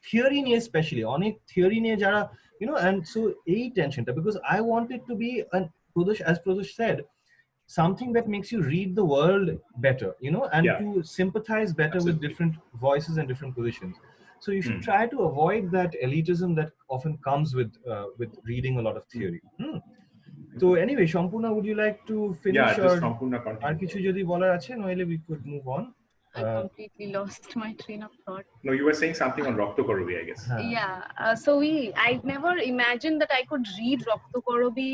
theory নিয়ে স্পেশালি অনেক থিওরি নিয়ে যারা and so এই টেনশনটা, because I want it to be an as Pradosh said, something that makes you read the world better, and to sympathize better with different voices and different positions. So you should try to avoid that elitism that often comes with reading a lot of theory. So anyway, Shampurna, would you like to finish? Yeah, just Shampurna continue. আর কিছু যদি বলার আছে, নইলে we could move on. I completely lost my train of thought. No, you were saying something on Rakto Korobi, I guess. Yeah. So I never imagined that I could read Rakto Korobi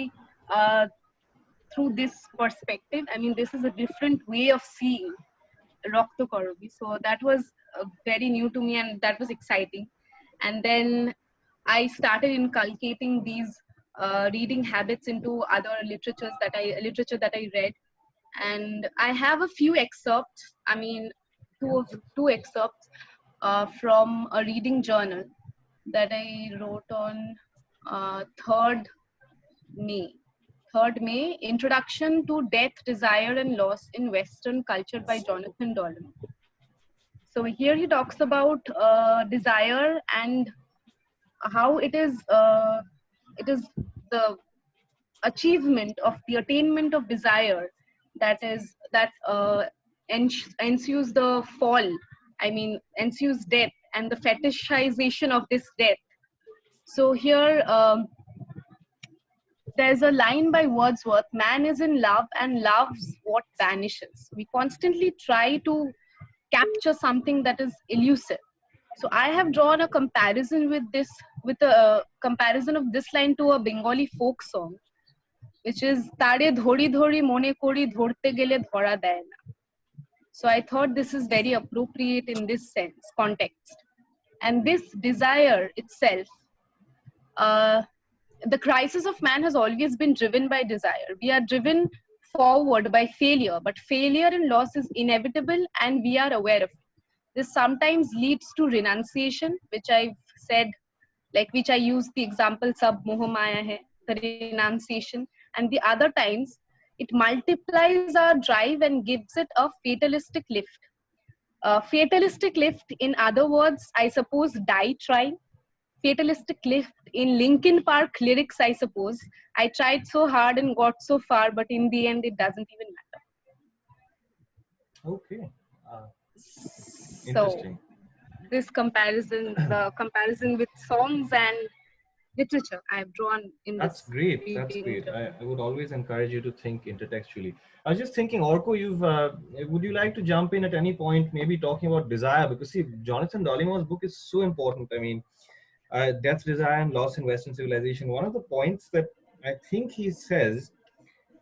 through this perspective. I mean, this is a different way of seeing Rakto Korobi. So that was very new to me, and that was exciting. And then I started inculcating these reading habits into other literature that I read. And I have a few excerpts. I mean, two excerpts from a reading journal that I wrote on 3rd May, Introduction to Death, Desire and Loss in Western Culture by Jonathan Dolan. So here he talks about desire and how it is the achievement of the attainment of desire that ensues the fall. I mean, ensues death and the fetishization of this death. So here there's a line by Wordsworth: "Man is in love and loves what vanishes." We constantly try to capture something that is elusive. So I have drawn a comparison with a comparison of this line to a Bengali folk song, which is "Tare dhori dhori mone kori dhorte gele dhora deয় না." So I thought this is very appropriate in this context. And this desire itself, the crisis of man has always been driven by desire. We are driven forward by failure, but failure and loss is inevitable, and we are aware of it. This sometimes leads to renunciation, which I've said, which I use the example "Sab moh maya hai," the renunciation, and the other times it multiplies our drive and gives it a fatalistic lift. Fatalistic lift, in other words, I suppose, die trying. Fatalistic lift in Linkin Park lyrics, I suppose, I tried so hard and got so far, but in the end it doesn't even matter. Okay. So Interesting. This comparison, the comparison with songs and literature, I've drawn in That's this. great. That's great. I would always encourage you to think intertextually. I was just thinking, Orko, would you like to jump in at any point, maybe talking about desire? Because see, Jonathan Dolimo's book is so important. I mean, Death, Desire and Loss in Western Civilization. One of the points that I think he says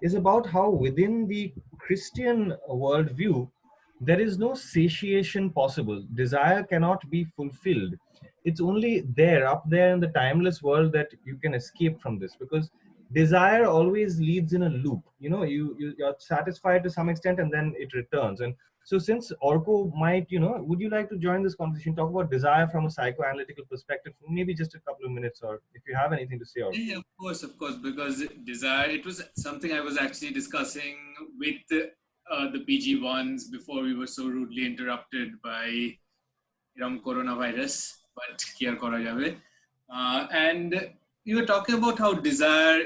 is about how within the Christian worldview, there is no satiation possible. Desire cannot be fulfilled. It's only up there in the timeless world that you can escape from this, because desire always leads in a loop. You're satisfied to some extent and then it returns. And so since Orko might, would you like to join this conversation, talk about desire from a psychoanalytical perspective, maybe just a couple of minutes, or if you have anything to say? Orko. Yeah, of course, because desire, it was something I was actually discussing with the PG ones before we were so rudely interrupted by coronavirus, but care kora jabe. And we were talking about how desire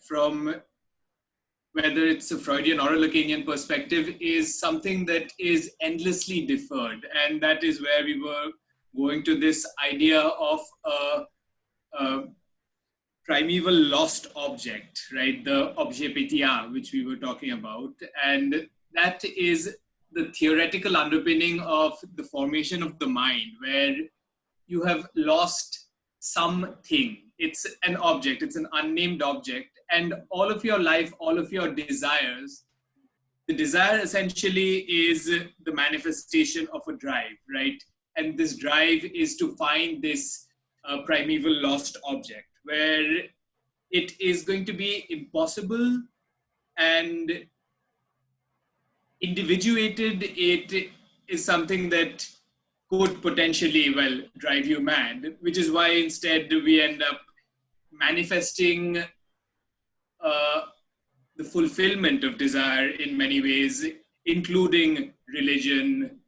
from whether it's a Freudian or a Lacanian perspective, is something that is endlessly deferred. And that is where we were going to this idea of a primeval lost object, right? The objet pétillant, which we were talking about. And that is the theoretical underpinning of the formation of the mind, where you have lost something. It's an object, it's an unnamed object. And all of your life, all of your desires, the desire essentially is the manifestation of a drive, right? And this drive is to find this primeval lost object, where it is going to be impossible and individuated. It is something that could potentially, well, drive you mad, which is why instead we end up manifesting the fulfillment of desire in many ways, including religion,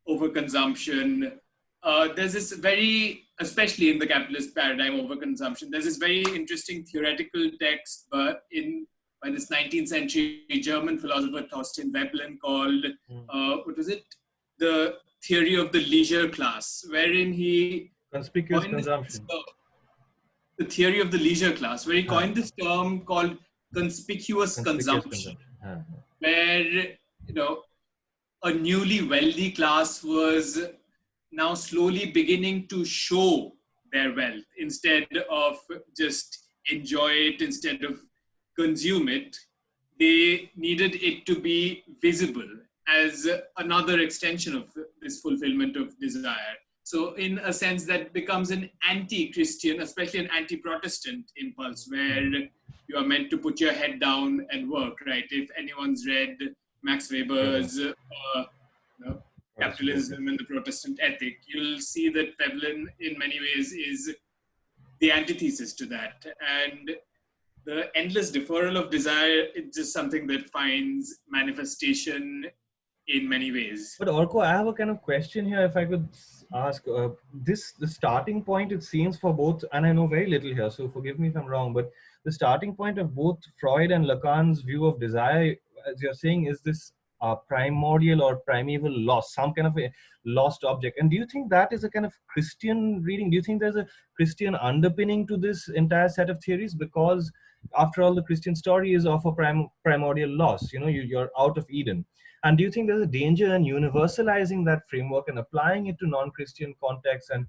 overconsumption. There's this very, especially in the capitalist paradigm, overconsumption, there's this very interesting theoretical text by this 19th century German philosopher Thorstein Veblen called, what was it? The Theory of the Leisure Class, wherein he conspicuous consumption. The theory of the leisure class, where he coined this term called conspicuous consumption, where a newly wealthy class was now slowly beginning to show their wealth instead of just enjoy it, instead of consume it. They needed it to be visible as another extension of this fulfillment of desire. So in a sense, that becomes an anti-Christian, especially an anti-Protestant impulse, where you are meant to put your head down and work, right? If anyone's read Max Weber's Capitalism and the Protestant Ethic, you'll see that Veblen in many ways is the antithesis to that. And the endless deferral of desire is just something that finds manifestation in many ways. But Orko, I have a kind of question here, if I could ask. The starting point, it seems, for both, and I know very little here, so forgive me if I'm wrong, but the starting point of both Freud and Lacan's view of desire, as you're saying, is this primordial or primeval loss, some kind of a lost object. And do you think that is a kind of Christian reading? Do you think there's a Christian underpinning to this entire set of theories? Because after all, the Christian story is of a primordial loss. You're out of Eden. And do you think there's a danger in universalizing that framework and applying it to non-Christian contexts, and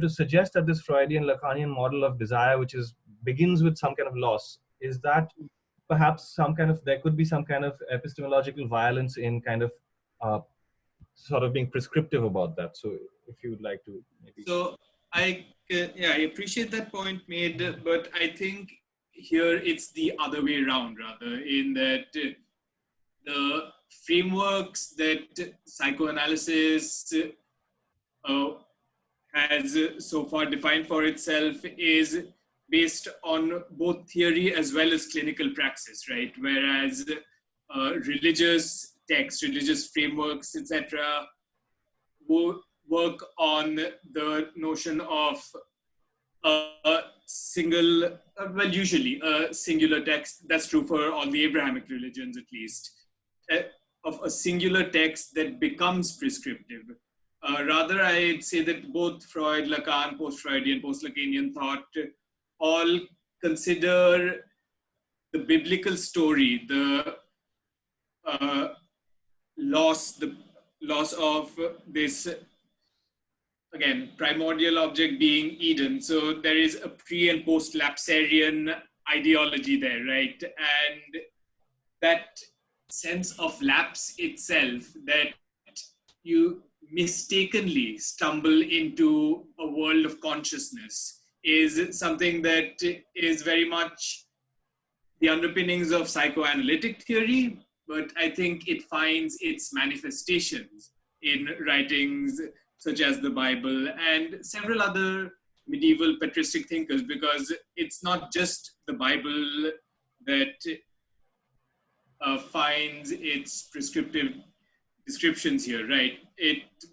to suggest that this Freudian Lacanian model of desire, which begins with some kind of loss, is that perhaps there could be some kind of epistemological violence in kind of sort of being prescriptive about that? So if you would like to maybe. So I appreciate that point made, but I think here it's the other way around, rather, in that the frameworks that psychoanalysis has so far defined for itself is based on both theory as well as clinical praxis, right? Whereas religious texts, religious frameworks, etc., work on the notion of usually a singular text. That's true for all the Abrahamic religions, at least, of a singular text that becomes prescriptive. Rather, I'd say that both Freud, Lacan, post-Freudian, post-Lacanian thought all consider the biblical story, the loss of this, again, primordial object being Eden. So there is a pre and post-lapsarian ideology there, right? And that sense of lapse itself, that you mistakenly stumble into a world of consciousness, is something that is very much the underpinnings of psychoanalytic theory, but I think it finds its manifestations in writings such as the Bible and several other medieval patristic thinkers, because it's not just the Bible that finds its prescriptive descriptions here, right?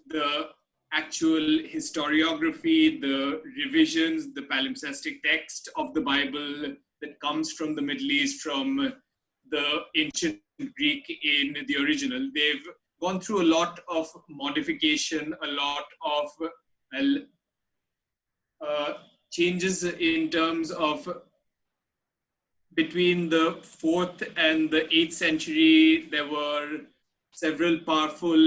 The actual historiography, the revisions, the palimpsestic text of the Bible that comes from the Middle East, from the ancient Greek in the original. They've gone through a lot of modification, a lot of changes in terms of between the 4th and the 8th century. There were several powerful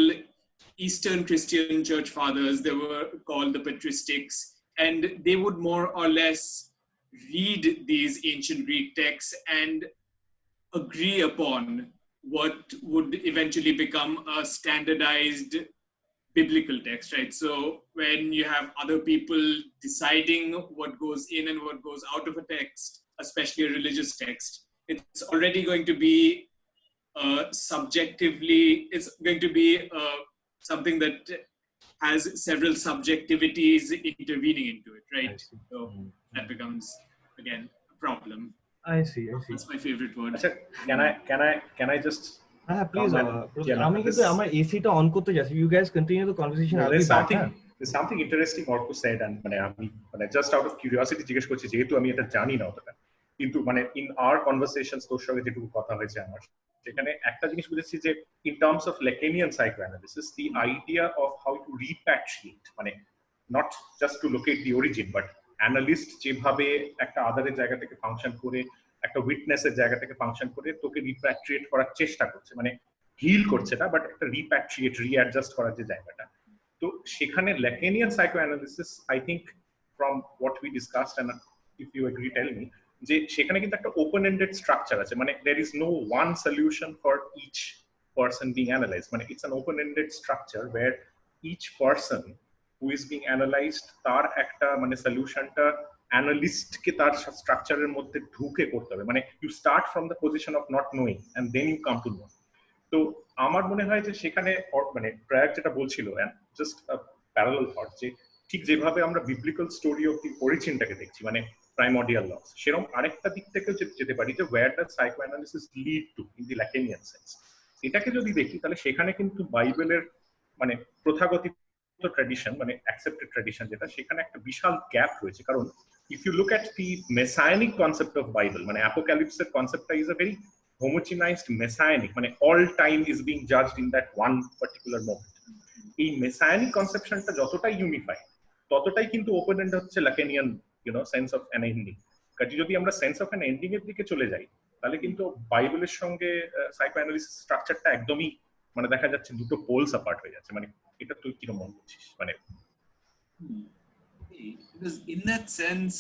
Eastern Christian church fathers. They were called the patristics, and they would more or less read these ancient Greek texts and agree upon what would eventually become a standardized biblical text, right? So when you have other people deciding what goes in and what goes out of a text, especially a religious text, it's already going to be it's going to be something that has several subjectivities intervening into it, right? So that becomes, again, a problem. I see. That's my favorite word. Can I just please, আমি কিন্তু আমার এসিটা on করতে যাচ্ছি. You guys continue the conversation. I'll be back. There's something interesting Orko said, and আমি just out of curiosity জিজ্ঞেস করছি, যেহেতু আমি এটা জানি না অতটা, কিন্তু in our conversations তোর সঙ্গে যেটুকু কথা হয়েছে আমার, সেখানে একটা জিনিস বুঝেছি যে in terms of Lacanian psychoanalysis, the idea of how to repatriate, not just to locate the origin, but analyst যেভাবে একটা আদারের জায়গা থেকে ফাংশন করে, একটা উইটনেসের জায়গা থেকে ফাংশন করে তোকে রিপ্যাট্রিয়েট করার চেষ্টা করছে, হিল করছে না, বাট একটা রিপ্যাট্রিয়েট রিঅ্যাডজাস্ট করার যে জায়গাটা, তো সেখানে Lacanian psychoanalysis, I think from what we discussed, and if you agree tell me, যে সেখানে কিন্তু একটা ওপেন এন্ডেড স্ট্রাকচার আছে, there is no one solution for each person being analyzed, it's an open ended structure where each person who is being analyzed তার একটা সলিউশনটা অ্যানালিস্টকে তার স্ট্রাকচারের মধ্যে ঢুকে করতে হবে, you start from the position of not knowing and then you come to know. তো আমার মনে হয় যে সেখানে প্রায় যেটা বলছিল, জাস্ট প্যারালাল থট, যে ঠিক যেভাবে আমরা বিবলিক্যাল স্টোরি অফ দি অরিজিনটাকে দেখছি, প্রাইমোডিয়াল লস, সেরকম আরেকটা দিক থেকেও যেতে পারি যে where does psychoanalysis lead to in the Lacanian sense. এটাকে যদি দেখি তাহলে সেখানে কিন্তু বাইবেলের প্রথাগত ট্র্যাডিশন, অ্যাকসেপ্টেড ট্র্যাডিশন যেটা, সেখানে একটা বিশাল গ্যাপ রয়েছে। কারণ if you look at the messianic concept of Bible, apocalypse concept is a very homogenized messianic, all time is being judged in that one particular moment. এই messianic conceptionটা যতটাই unify, ততটাই কিন্তু open and হচ্ছে Lacanian sense of an ending. কাজে যদি আমরা sense of an ending এর দিকে চলে যাই, তাহলে কিন্তু বাইবেলের সঙ্গে সাইকোঅ্যানালিসিস স্ট্রাকচারটা একদমই দেখা যাচ্ছে দুটো পোলস অ্যাপার্ট হয়ে যাচ্ছে। এটা তুই কিরকম মনে করছিস? Because in that sense,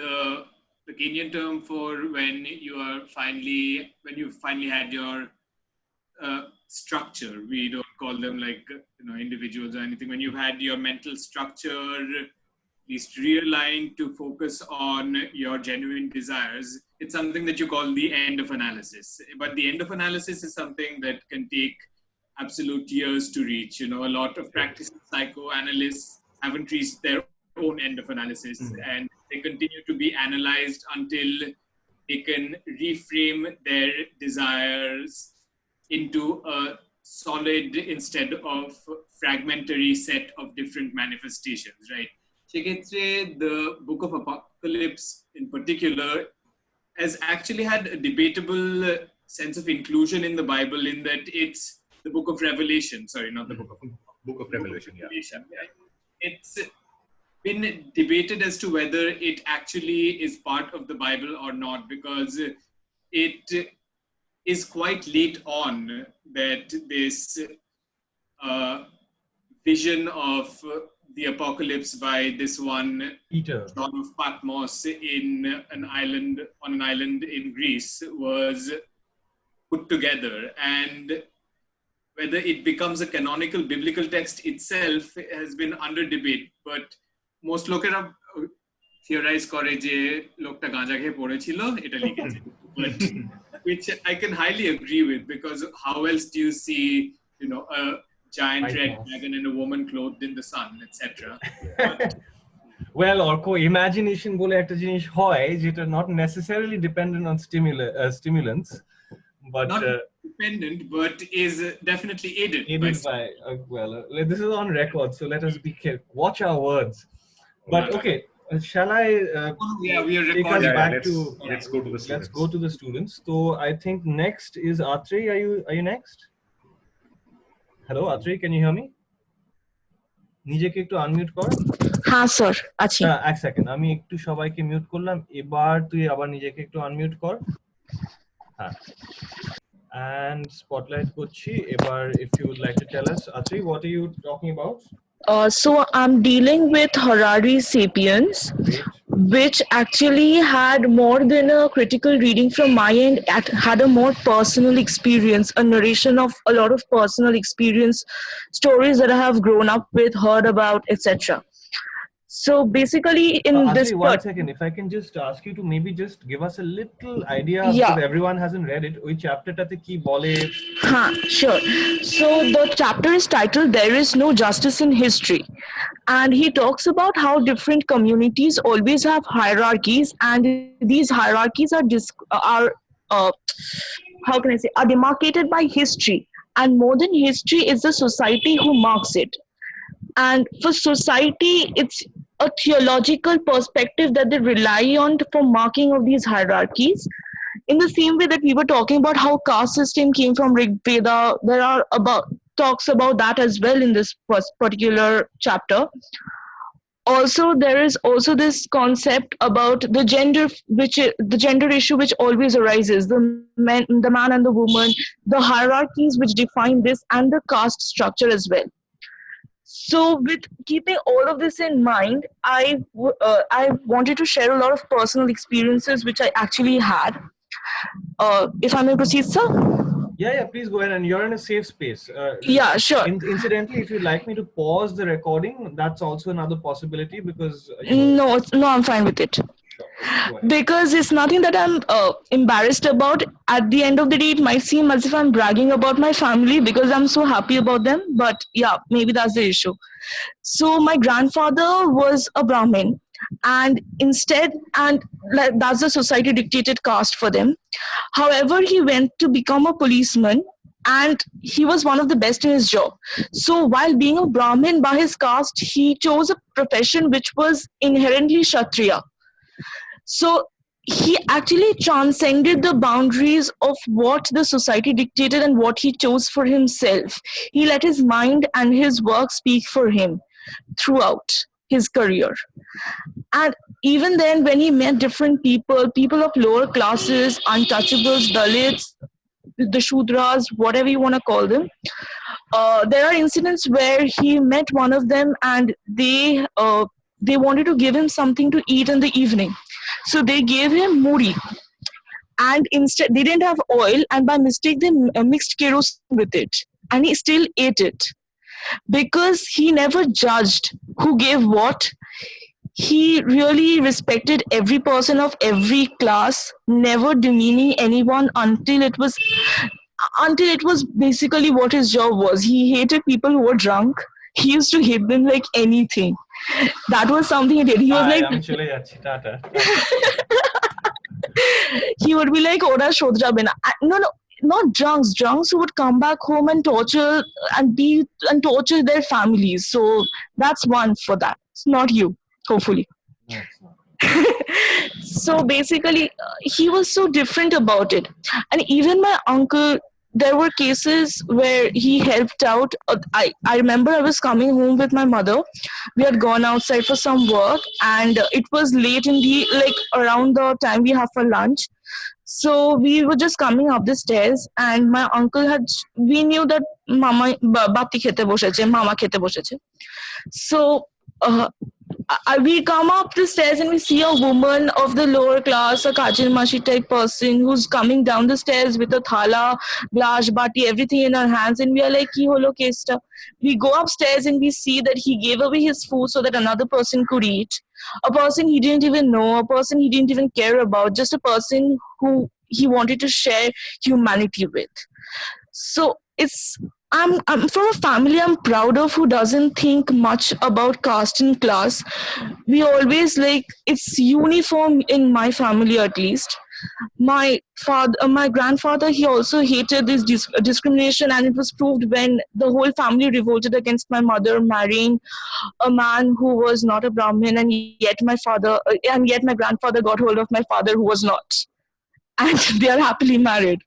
the Lacanian term for when you finally had your structure, we don't call them individuals or anything, when you've had your mental structure at least realigned to focus on your genuine desires, it's something that you call the end of analysis. But the end of analysis is something that can take absolute years to reach. A lot of practicing psychoanalysts haven't reached their own end of analysis, and they continue to be analyzed until they can reframe their desires into a solid instead of fragmentary set of different manifestations, right? The Book of Apocalypse in particular has actually had a debatable sense of inclusion in the Bible, in that it's the Book of Revelation. Sorry, not the Book of Revelation. Yeah. It's been debated as to whether it actually is part of the Bible or not, because it is quite late on that this vision of the apocalypse by this one Peter, John of Patmos on an island in Greece was put together, and whether it becomes a canonical biblical text itself has been under debate. But most লোকেরা theorize করে যে লোকটা গাঁজা খেয়ে পড়েছিল, এটা লিখেছে, which I can highly agree with, because how else do you see a giant red dragon and a woman clothed in the sun, etc. Well, Orko, imagination বলে একটা জিনিস হয় যেটা not necessarily dependent on stimulants, but not dependent, but is definitely aided by well, this is on record, so let us be careful, watch our words. But okay, Shall I Yeah, we are take us recording. back let's to go to the students. let's go to the students. So I think next is Atri. Are you next? Hello Atri, can you hear me? নিজেকে একটু unmute কর। হ্যাঁ sir আছি। এক second, আমি একটু সবাইকে mute করলাম, এবার তুই আবার নিজেকে একটু আনমিউট কর। হ্যাঁ, and spotlight করছি এবার। If you would like to tell us, Atri, what are you talking about? So I'm dealing with Harari's Sapiens, which actually had more than a critical reading from my end. It had a more personal experience, a narration of a lot of personal experience, stories that I have grown up with, heard about, etc. So basically in this Atri, one second, if I can just ask you to maybe just give us a little idea, because everyone hasn't read it, ওই চ্যাপ্টারটাতে কি বলে? Sure. So the chapter is titled There is No Justice in History, and he talks about how different communities always have hierarchies, and these hierarchies are how can I say, are demarcated by history, and more than history is the society who marks it. And for society, it's a theological perspective that they rely on for marking of these hierarchies. In the same way that we were talking about how caste system came from Rig Veda, there are talks about that as well in this particular chapter. Also, there is also this concept about the gender issue which always arises, the man and the woman, the hierarchies which define this, and the caste structure as well. So with keeping all of this in mind, I wanted to share a lot of personal experiences which I actually had. If I may proceed, sir? Yeah, please go ahead, and you're in a safe space. Yeah, sure. Incidentally, if you'd like me to pause the recording, that's also another possibility, because No, I'm fine with it. Because it's nothing that I'm embarrassed about. At the end of the day, it might seem as if I'm bragging about my family because I'm so happy about them, but yeah, maybe that's the issue. So my grandfather was a Brahmin, and that's the society dictated caste for them. However, he went to become a policeman, and he was one of the best in his job. So while being a Brahmin by his caste, he chose a profession which was inherently Kshatriya. So he actually transcended the boundaries of what the society dictated and what he chose for himself. He let his mind and his work speak for him throughout his career. And even then, when he met different people of lower classes, untouchables, Dalits, the Shudras, whatever you want to call them, there are incidents where he met one of them, and they wanted to give him something to eat in the evening. So they gave him muri, and instead they didn't have oil, and by mistake they mixed kerosene with it, and he still ate it because he never judged who gave what. He really respected every person of every class, never demeaning anyone until it was basically what his job was. He hated people who were drunk. He used to hate them like anything. That was something he did. He was like, he would be like, "Ora shodrabe na." No, not drunks. Drunks who would come back home and torture torture their families. So that's one for that. It's not you, hopefully. So basically, he was so different about it. And even my uncle, there were cases where he helped out. I remember I was coming home with my mother. We had gone outside for some work, and it was late in the, like, around the time we have for lunch. So we were just coming up the stairs, and my uncle we knew that mama khete bosheche. So we come up the stairs and we see a woman of the lower class, a Kajil Mashi type person, who's coming down the stairs with a thala, glass, bati, everything in her hands, and we are like, ki holo kesta. We go upstairs and we see that he gave away his food so that another person could eat. A person he didn't even know, a person he didn't even care about, just a person who he wanted to share humanity with. So I'm from a family I'm proud of who doesn't think much about caste and class. We always, like, it's uniform in my family at least. My grandfather, he also hated this discrimination, and it was proved when the whole family revolted against my mother marrying a man who was not a Brahmin, and yet my grandfather got hold of my father who was not, and they are happily married.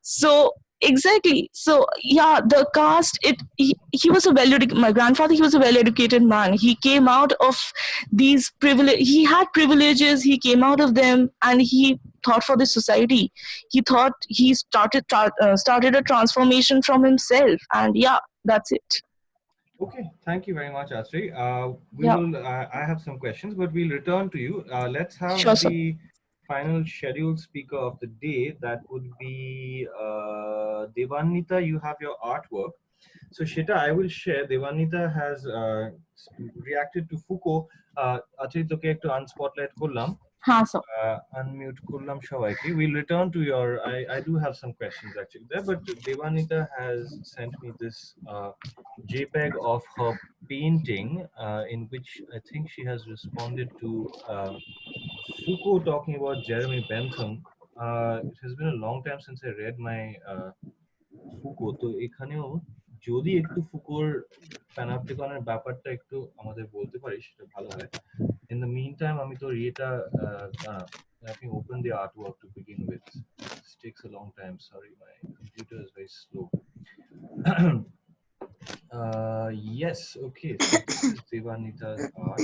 So exactly. So yeah, the caste. He was a my grandfather. He was a well-educated man. He came out of these privilege. He had privileges. He came out of them, and he thought for the society. He thought he started a transformation from himself, and yeah, that's it. Okay, thank you very much, Asri. We Yeah, will. I have some questions, but we'll return to you. Let's sure, have sir. the final scheduled speaker of the day. That would be Devanita. You have your artwork. So Shita, I will share. Devanita has reacted to Foucault. Achit তোকে একটু unspotlight করলাম, हाँ, sir. unmute করলাম সবাইকে. We'll return to your. I do have some questions actually there, but Devanita has sent me this JPEG of her painting, in which I think she has responded to Foucault talking about Jeremy Bentham. It has been a long time since I read my Foucault তো এখানেও যদি একটু ফুকোর প্যানাপটিকনের ব্যাপারটা একটু আমাদের বলতে পারি সেটা ভালো হয় in the meantime আমি তো ইয়েটা let me open the artwork to begin with. This takes a long time, sorry, my computer is very slow. Yes, okay, so this is Devanita's art.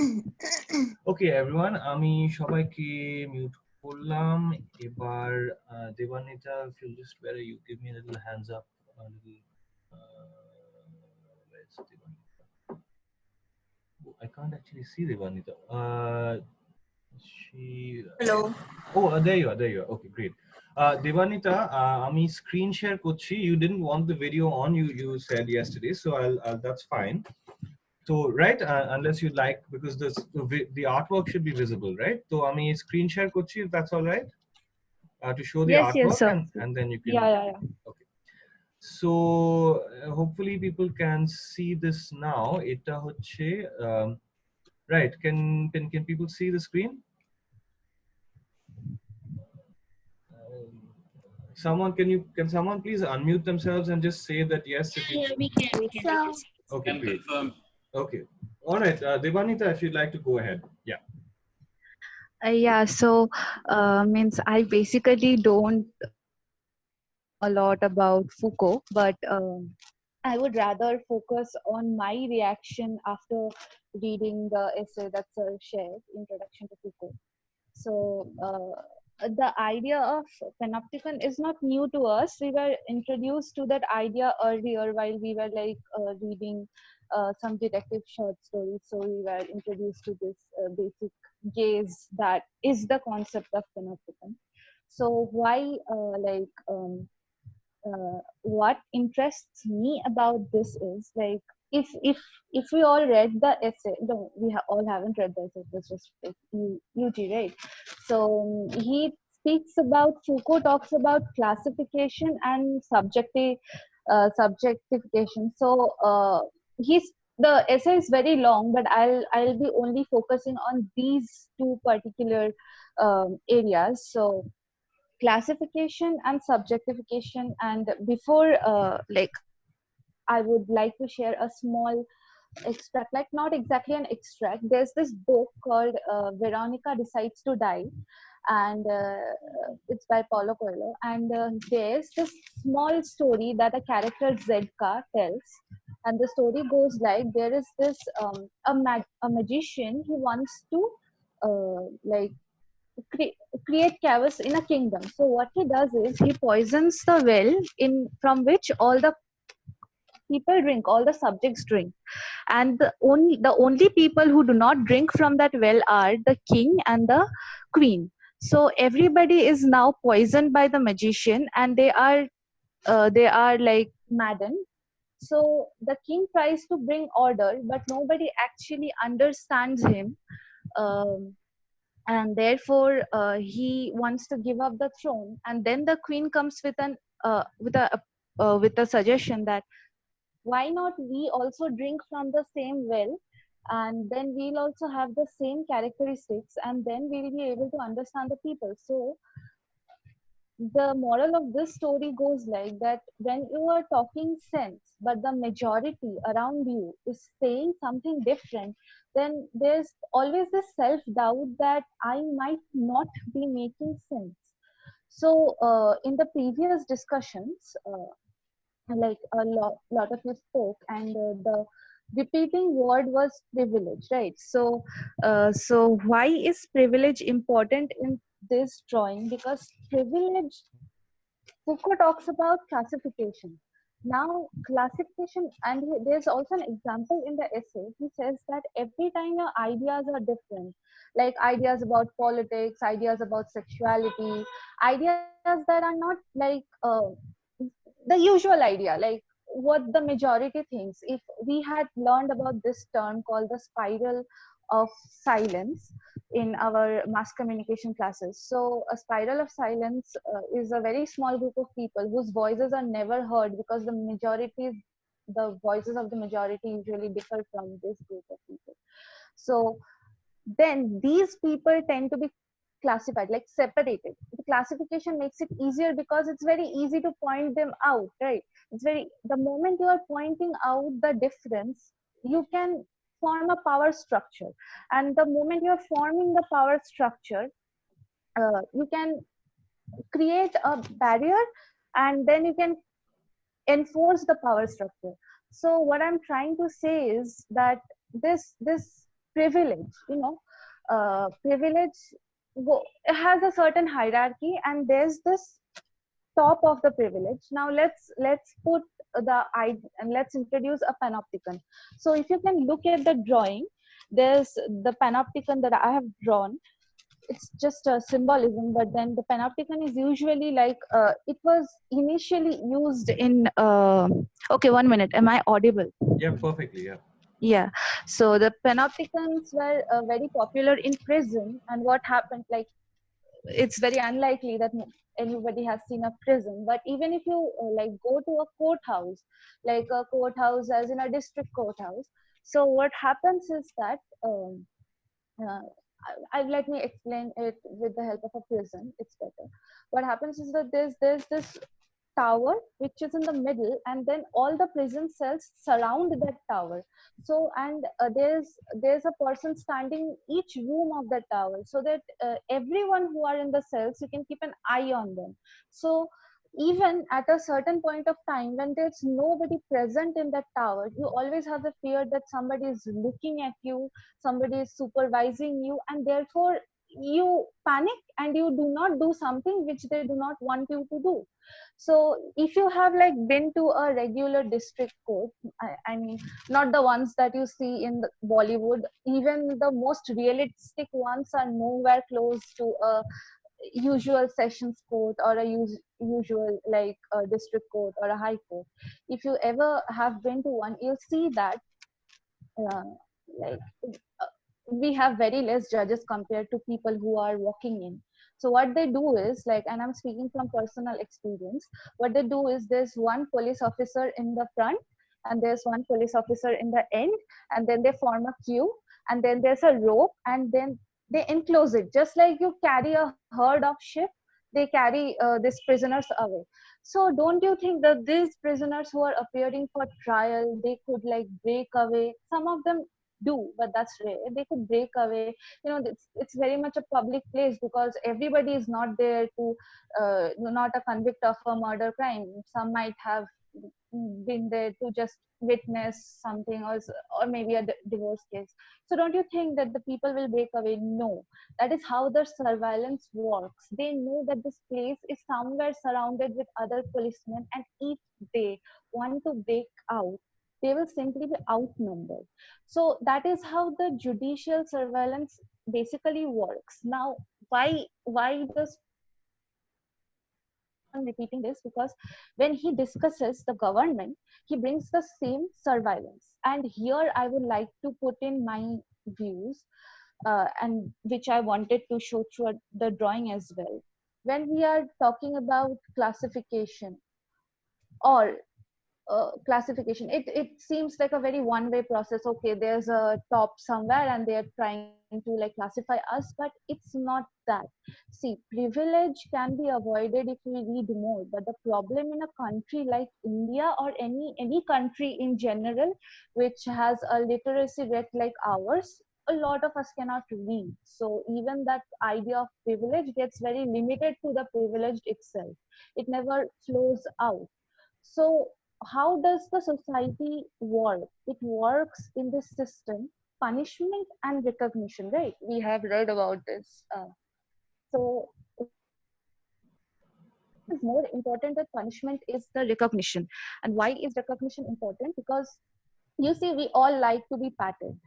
Okay everyone, আমি সবাইকে mute করলাম এবার. Devanita, if you'll just better you give me a little hands up, a little where's Devanita? Oh, I can't actually see Devanita. She Hello. Oh, there you are, there you are. Okay, great. Devanita, আমি screen share করছি. You didn't want the video on, you said yesterday, so I'll that's fine. So right, unless you like, because the artwork should be visible, right? So আমি screen share করছি, if that's all right, to show the Yes, yes, artwork, sir. and then you can. Yeah. Okay. So hopefully people can see this now. এটা হচ্ছে right. Can people see the screen? Someone, can someone please unmute themselves and just say that yes if you. Yeah, we can. So, Okay, Can great. confirm. Okay, all right. Devanita, if you'd like to go ahead. Yeah. Yeah, so means I basically don't know a lot about Foucault, but I would rather focus on my reaction after reading the essay that Sir shared, Introduction to Foucault. So the idea of Panopticon is not new to us. We were introduced to that idea earlier while we were reading some detective short stories. So we were introduced to this basic gaze that is the concept of Panopticon. So why what interests me about this is if we all read the essay, no, all haven't read the essay, it's just UG, right? So he speaks about, Foucault talks about classification and subjectification. So the essay is very long, but I'll be only focusing on these two particular areas. So classification and subjectification, and before I would like to share a small extract, like not exactly an extract. There's this book called Veronica Decides to Die, and it's by Paulo Coelho, and there's this small story that a character Zedka tells, and the story goes like, there is this a magician. He wants to create chaos in a kingdom. So what he does is he poisons the well in from which all the people drink, all the subjects drink, and the only people who do not drink from that well are the king and the queen. So everybody is now poisoned by the magician, and they are like maddened. So the king tries to bring order, but nobody actually understands him. And therefore he wants to give up the throne, and then the queen comes with a suggestion that why not we also drink from the same well, and then we'll also have the same characteristics, and then we'll be able to understand the people. So the moral of this story goes like that: when you are talking sense but the majority around you is saying something different, then there's always this self doubt that I might not be making sense. So in the previous discussions, like lot of you spoke, and the repeating word was privilege, right? So so why is privilege important in this drawing? Because privilege, Foucault talks about classification. Now, classification, and there's also an example in the essay. He says that every time your ideas are different, like ideas about politics, ideas about sexuality, ideas that are not like the usual idea, like what the majority thinks. If we had learned about this term called the spiral of silence in our mass communication classes. So a spiral of silence is a very small group of people whose voices are never heard because the voices of the majority usually differ from this group of people. So then these people tend to be classified, like separated. The classification makes it easier because it's very easy to point them out, right? It's very, the moment you are pointing out the difference, you can form a power structure. And the moment you're forming the power structure, you can create a barrier, and then you can enforce the power structure. So what I'm trying to say is that this privilege, privilege has a certain hierarchy, and there's this top of the privilege. Now let's put the and let's introduce a panopticon. So if you can look at the drawing, there's the panopticon that I have drawn. It's just a symbolism, but then the panopticon is usually like it was initially used in okay, 1 minute, am I audible? Yeah, perfectly. Yeah. Yeah, so the panopticons were very popular in prison. And what happened, like, it's very unlikely that anybody has seen a prison, but even if you like go to a courthouse, like a courthouse as in a district courthouse, so what happens is that uh, let me explain it with the help of a prison, it's better. What happens is that there's this tower which is in the middle, and then all the prison cells surround that tower. So and there's a person standing each room of that tower, so that everyone who are in the cells, you can keep an eye on them. So even at a certain point of time when there's nobody present in that tower, you always have the fear that somebody is looking at you, somebody is supervising you, and therefore you panic and you do not do something which they do not want you to do. So if you have like been to a regular district court, I mean not the ones that you see in the Bollywood, even the most realistic ones are nowhere close to a usual sessions court or a usual like a district court or a high court. If you ever have been to one, you'll see that uh, like uh, we have very less judges compared to people who are walking in. So what they do is like, and I'm speaking from personal experience, what they do is there's one police officer in the front and there's one police officer in the end, and then they form a queue, and then there's a rope, and then they enclose it just like you carry a herd of sheep. They carry these prisoners away. So don't you think that these prisoners who are appearing for trial, they could like break away? Some of them do, but that's rare. They could break away. It's very much a public place because everybody is not there to not a convict of a murder crime. Some might have been there to just witness something, or maybe a divorce case. So don't you think that the people will break away? No, that is how the surveillance works. They know that this place is somewhere surrounded with other policemen, and if they want to break out, they will simply be outnumbered. So that is how the judicial surveillance basically works. Now, why does on repeating this? Because when he discusses the government, he brings the same surveillance. And here I would like to put in my views, and which I wanted to show through the drawing as well. When we are talking about classification, or classification. It seems like a very one-way process. Okay, there's a top somewhere and they're trying to like classify us, but it's not that. See, privilege can be avoided if we read more, but the problem in a country like India, or any country in general which has a literacy rate like ours, a lot of us cannot read. So even that idea of privilege gets very limited to the privileged itself. It never flows out. So how does the society work? It works in this system: punishment and recognition, right? We have read about this. So what is more important than punishment is the recognition. And why is recognition important? Because you see, we all like to be patted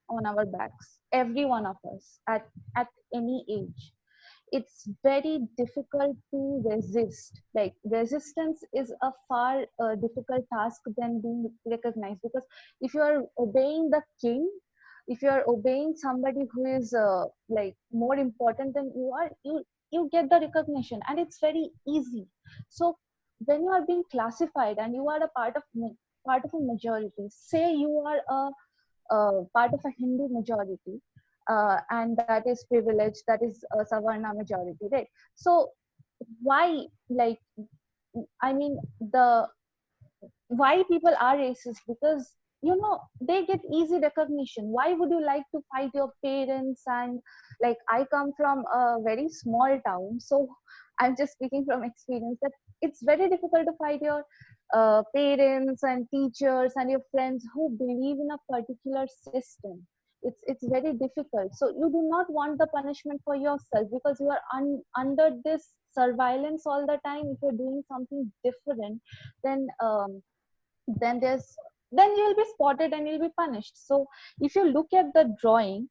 on our backs, every one of us, at any age. It's very difficult to resist. Like, resistance is a far difficult task than being recognized, because if you are obeying the king, if you are obeying somebody who is like more important than you are, you get the recognition, and it's very easy. So when you are being classified and you are a part of a majority, say you are a part of a Hindu majority, and that is privileged, that is a Savarna majority, right? So why, like, I mean, the why people are racist? Because, you know, they get easy recognition. Why would you like to fight your parents? And like, I come from a very small town, so I'm just speaking from experience that it's very difficult to fight your parents and teachers and your friends who believe in a particular system. It's very difficult. So you do not want the punishment for yourself, because you are under this surveillance all the time. If you're doing something different, then then there's then you'll be spotted and you'll be punished. So if you look at the drawing,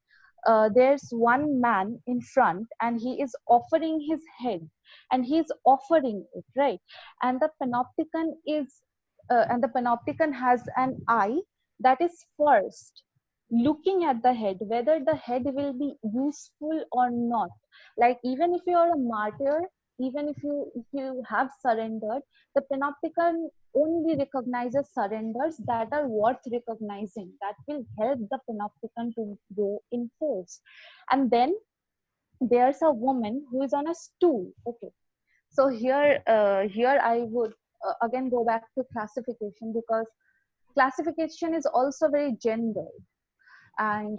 there's one man in front and he is offering his head, and he's offering it, right? And the panopticon is and the panopticon has an eye that is first looking at the head, whether the head will be useful or not. Like, even if you are a martyr, even if you have surrendered, the panopticon only recognizes surrenders that are worth recognizing, that will help the panopticon to grow in force. And then there's a woman who is on a stool. Okay, so here I would again go back to classification, because classification is also very gendered. And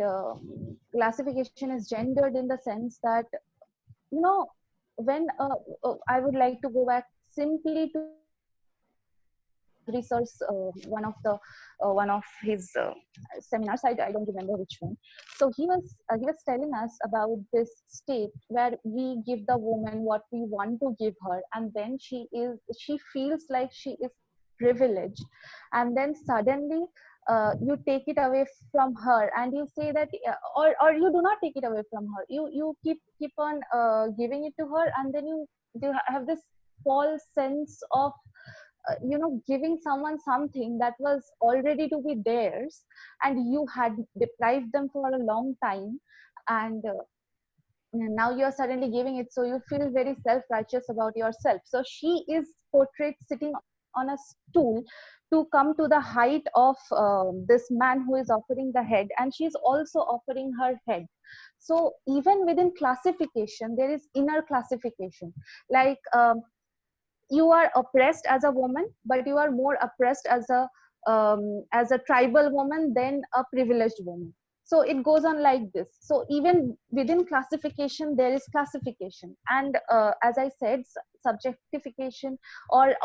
classification is gendered in the sense that, you know, when I would like to go back simply to research one of his seminars. I don't remember which one. So he was telling us about this state where we give the woman what we want to give her, and then she feels like she is privileged, and then suddenly you take it away from her, and you say that, or you do not take it away from her, you keep on giving it to her, and then you have this false sense of giving someone something that was already to be theirs, and you had deprived them for a long time, and now you're suddenly giving it, so you feel very self-righteous about yourself. So she is portrayed sitting on a stool to come to the height of this man who is offering the head, and she's also offering her head. So even within classification, there is inner classification. Like, you are oppressed as a woman, but you are more oppressed as a tribal woman than a privileged woman. So it goes on like this. So even within classification, there is classification, and as I said, subjectification or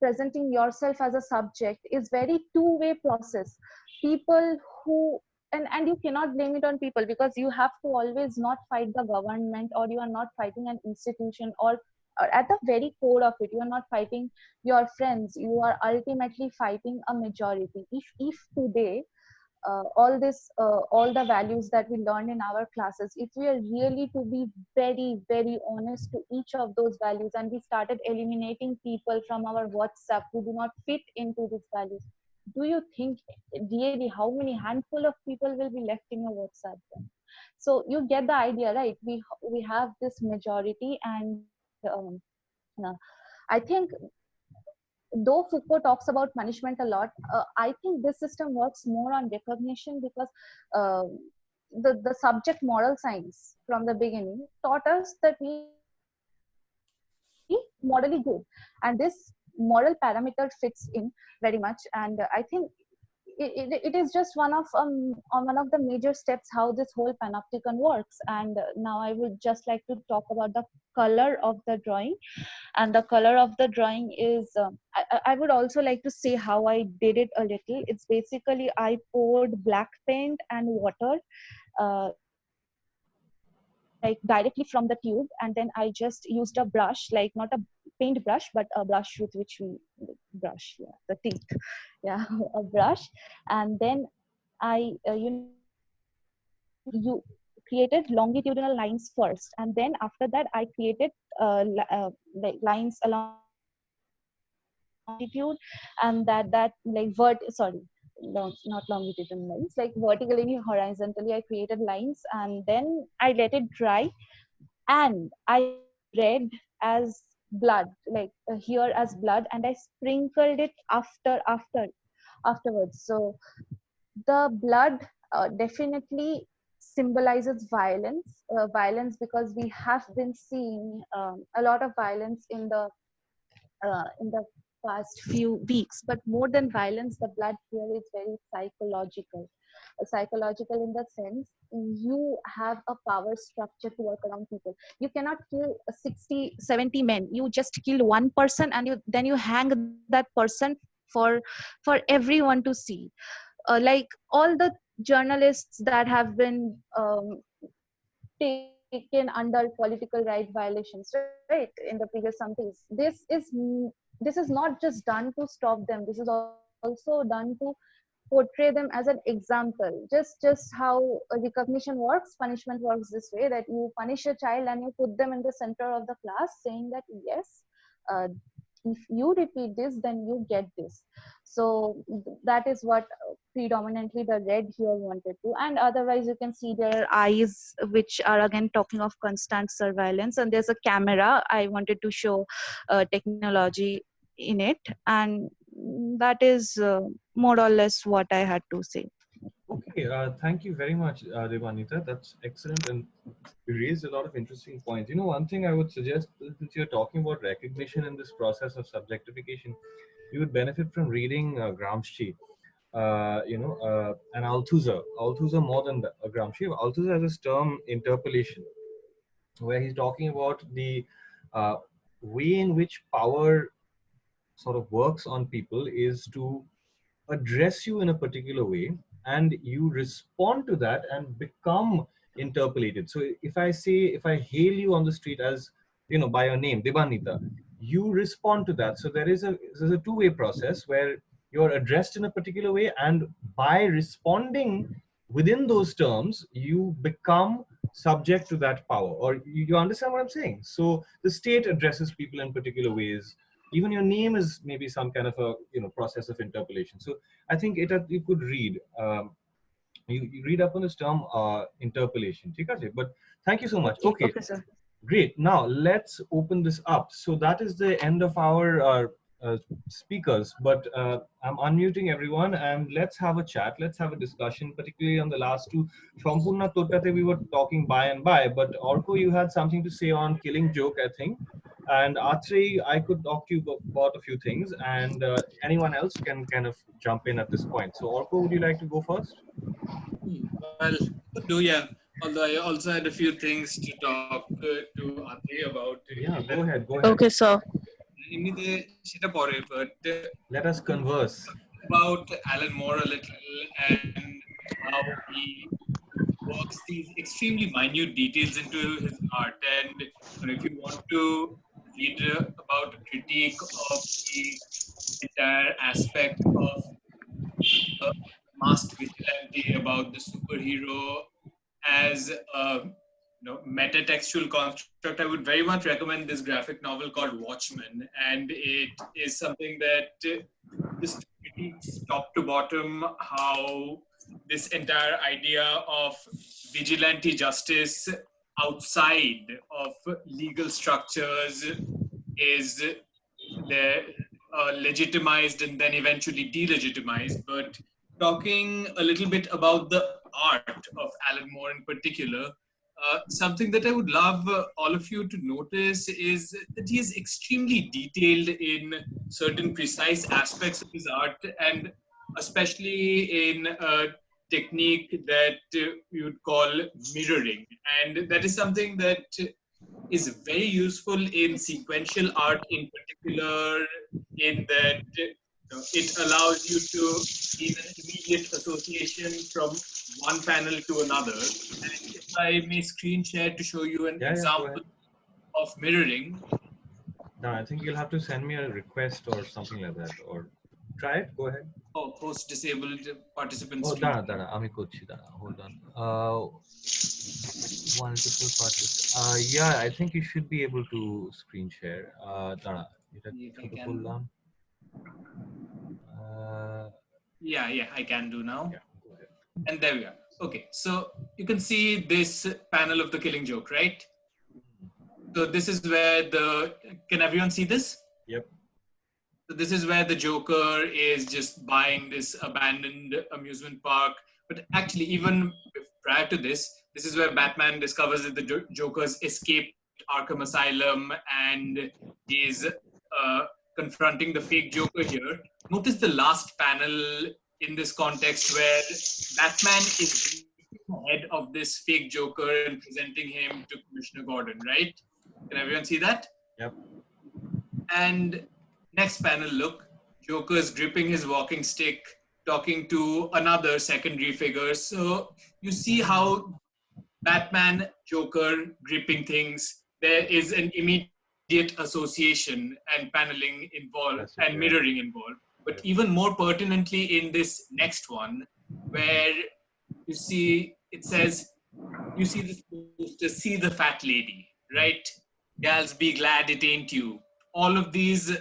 presenting yourself as a subject is very two-way process. People who and you cannot blame it on people, because you have to always not fight the government, or you are not fighting an institution, or at the very core of it, you are not fighting your friends, you are ultimately fighting a majority. If today all the values that we learn in our classes, if we are really to be very, very honest to each of those values, and we started eliminating people from our WhatsApp who do not fit into these values, do you think really how many handful of people will be left in your WhatsApp then? So you get the idea, right? We have this majority, and I think though Foucault talks about punishment a lot, I think this system works more on recognition, because uh, the subject moral science from the beginning taught us that we morally good, and this moral parameter fits in very much. And I think it is just one of the major steps how this whole panopticon works. And now I would just like to talk about the color of the drawing. And the color of the drawing is I would also like to say how I did it a little. It's basically I poured black paint and water like directly from the tube, and then I just used a brush, like not a paint brush but a brush with which we brush, yeah, the teeth, yeah, a brush. And then you created longitudinal lines first, and then after that I created like lines along the longitude, and that like not longitudinal lines, like vertically and horizontally I created lines, and then I let it dry, and I used red as blood, like here as blood, and I sprinkled it afterwards. So the blood definitely symbolizes violence, because we have been seeing a lot of violence in the past few weeks. But more than violence, the blood here is very psychological. Psychological in the sense you have a power structure to work around people. You cannot kill 60, 70 men. You just kill one person, and then you hang that person for everyone to see. Like all the journalists that have been taken under political right violations, right, in the previous some things. This is not just done to stop them. This is also done to portray them as an example. Just how recognition works, punishment works this way, that you punish a child and you put them in the center of the class, saying that yes, uh, if you repeat this, then you get this. So that is what predominantly the red here wanted to. And otherwise you can see their eyes, which are again talking of constant surveillance, and there's a camera. I wanted to show technology in it, and that is more or less what I had to say. Okay, thank you very much, Devanita. That's excellent, and you raised a lot of interesting points. You know, one thing I would suggest, since you're talking about recognition in this process of subjectification, you would benefit from reading Gramsci, and Althusser. Althusser more than Gramsci. Althusser has this term interpellation, where he's talking about the uh, way in which power sort of works on people is to address you in a particular way, and you respond to that and become interpellated. So if I hail you on the street as, by your name, Devanita, you respond to that. So there's a two-way process where you're addressed in a particular way, and by responding within those terms you become subject to that power, or you understand what I'm saying. So the state addresses people in particular ways. Even your name is maybe some kind of a process of interpellation. So I think you could read you read up on this term interpellation. ठीक है? But thank you so much. Okay, sir. Great. Now let's open this up. So that is the end of our speakers. But I'm unmuting everyone, and let's have a chat. Let's have a discussion, particularly on the last two. Shampurna Totate, we were talking by and by, but Orko, you had something to say on Killing Joke, I think. And Atri, I could talk to you about a few things, and anyone else can kind of jump in at this point. So Orko, would you like to go first? Well, could do, yeah. Although I also had a few things to talk to Atri about. Yeah, go ahead. Okay, sir. But let us converse about Alan Moore a little, and how he works these extremely minute details into his art. And if you want to read about a critique of the entire aspect of the masked vigilante, about the superhero as a metatextual construct, I would very much recommend this graphic novel called Watchmen. And it is something that just critiques top to bottom how this entire idea of vigilante justice outside of legal structures is there, legitimized and then eventually delegitimized, but talking a little bit about the art of Alan Moore in particular, something that I would love all of you to notice is that he is extremely detailed in certain precise aspects of his art, and especially in a technique that we would call mirroring. And that is something that is very useful in sequential art in particular, in that it allows you to gain an immediate association from one panel to another. And if I may screen share to show you an Yeah, go example ahead. of mirroring. No, I think you'll have to send me a request or something like that, or try it. Go ahead. Oh, host disabled participant Oh, screen. Ami Kochi, hold on. Multiple parties. Yeah, I think you should be able to screen share. If I can. Yeah, I can do now. Yeah, go ahead. And there we are. Okay, so you can see this panel of The Killing Joke, right? So this is where can everyone see this? Yep. So this is where the Joker is just buying this abandoned amusement park. But actually, even prior to this, this is where Batman discovers that the Joker's escaped Arkham Asylum and is confronting the fake Joker here. Notice the last panel in this context where Batman is ahead of this fake Joker and presenting him to Commissioner Gordon, right? Can everyone see that? Yep. And next panel, look, Joker's gripping his walking stick, talking to another secondary figure. So you see how Batman, Joker gripping things, there is an immediate association and paneling involved and mirroring involved. But even more pertinently in this next one, where you see, it says, you see this poster, see the fat lady, right? Gals, be glad it ain't you. All of these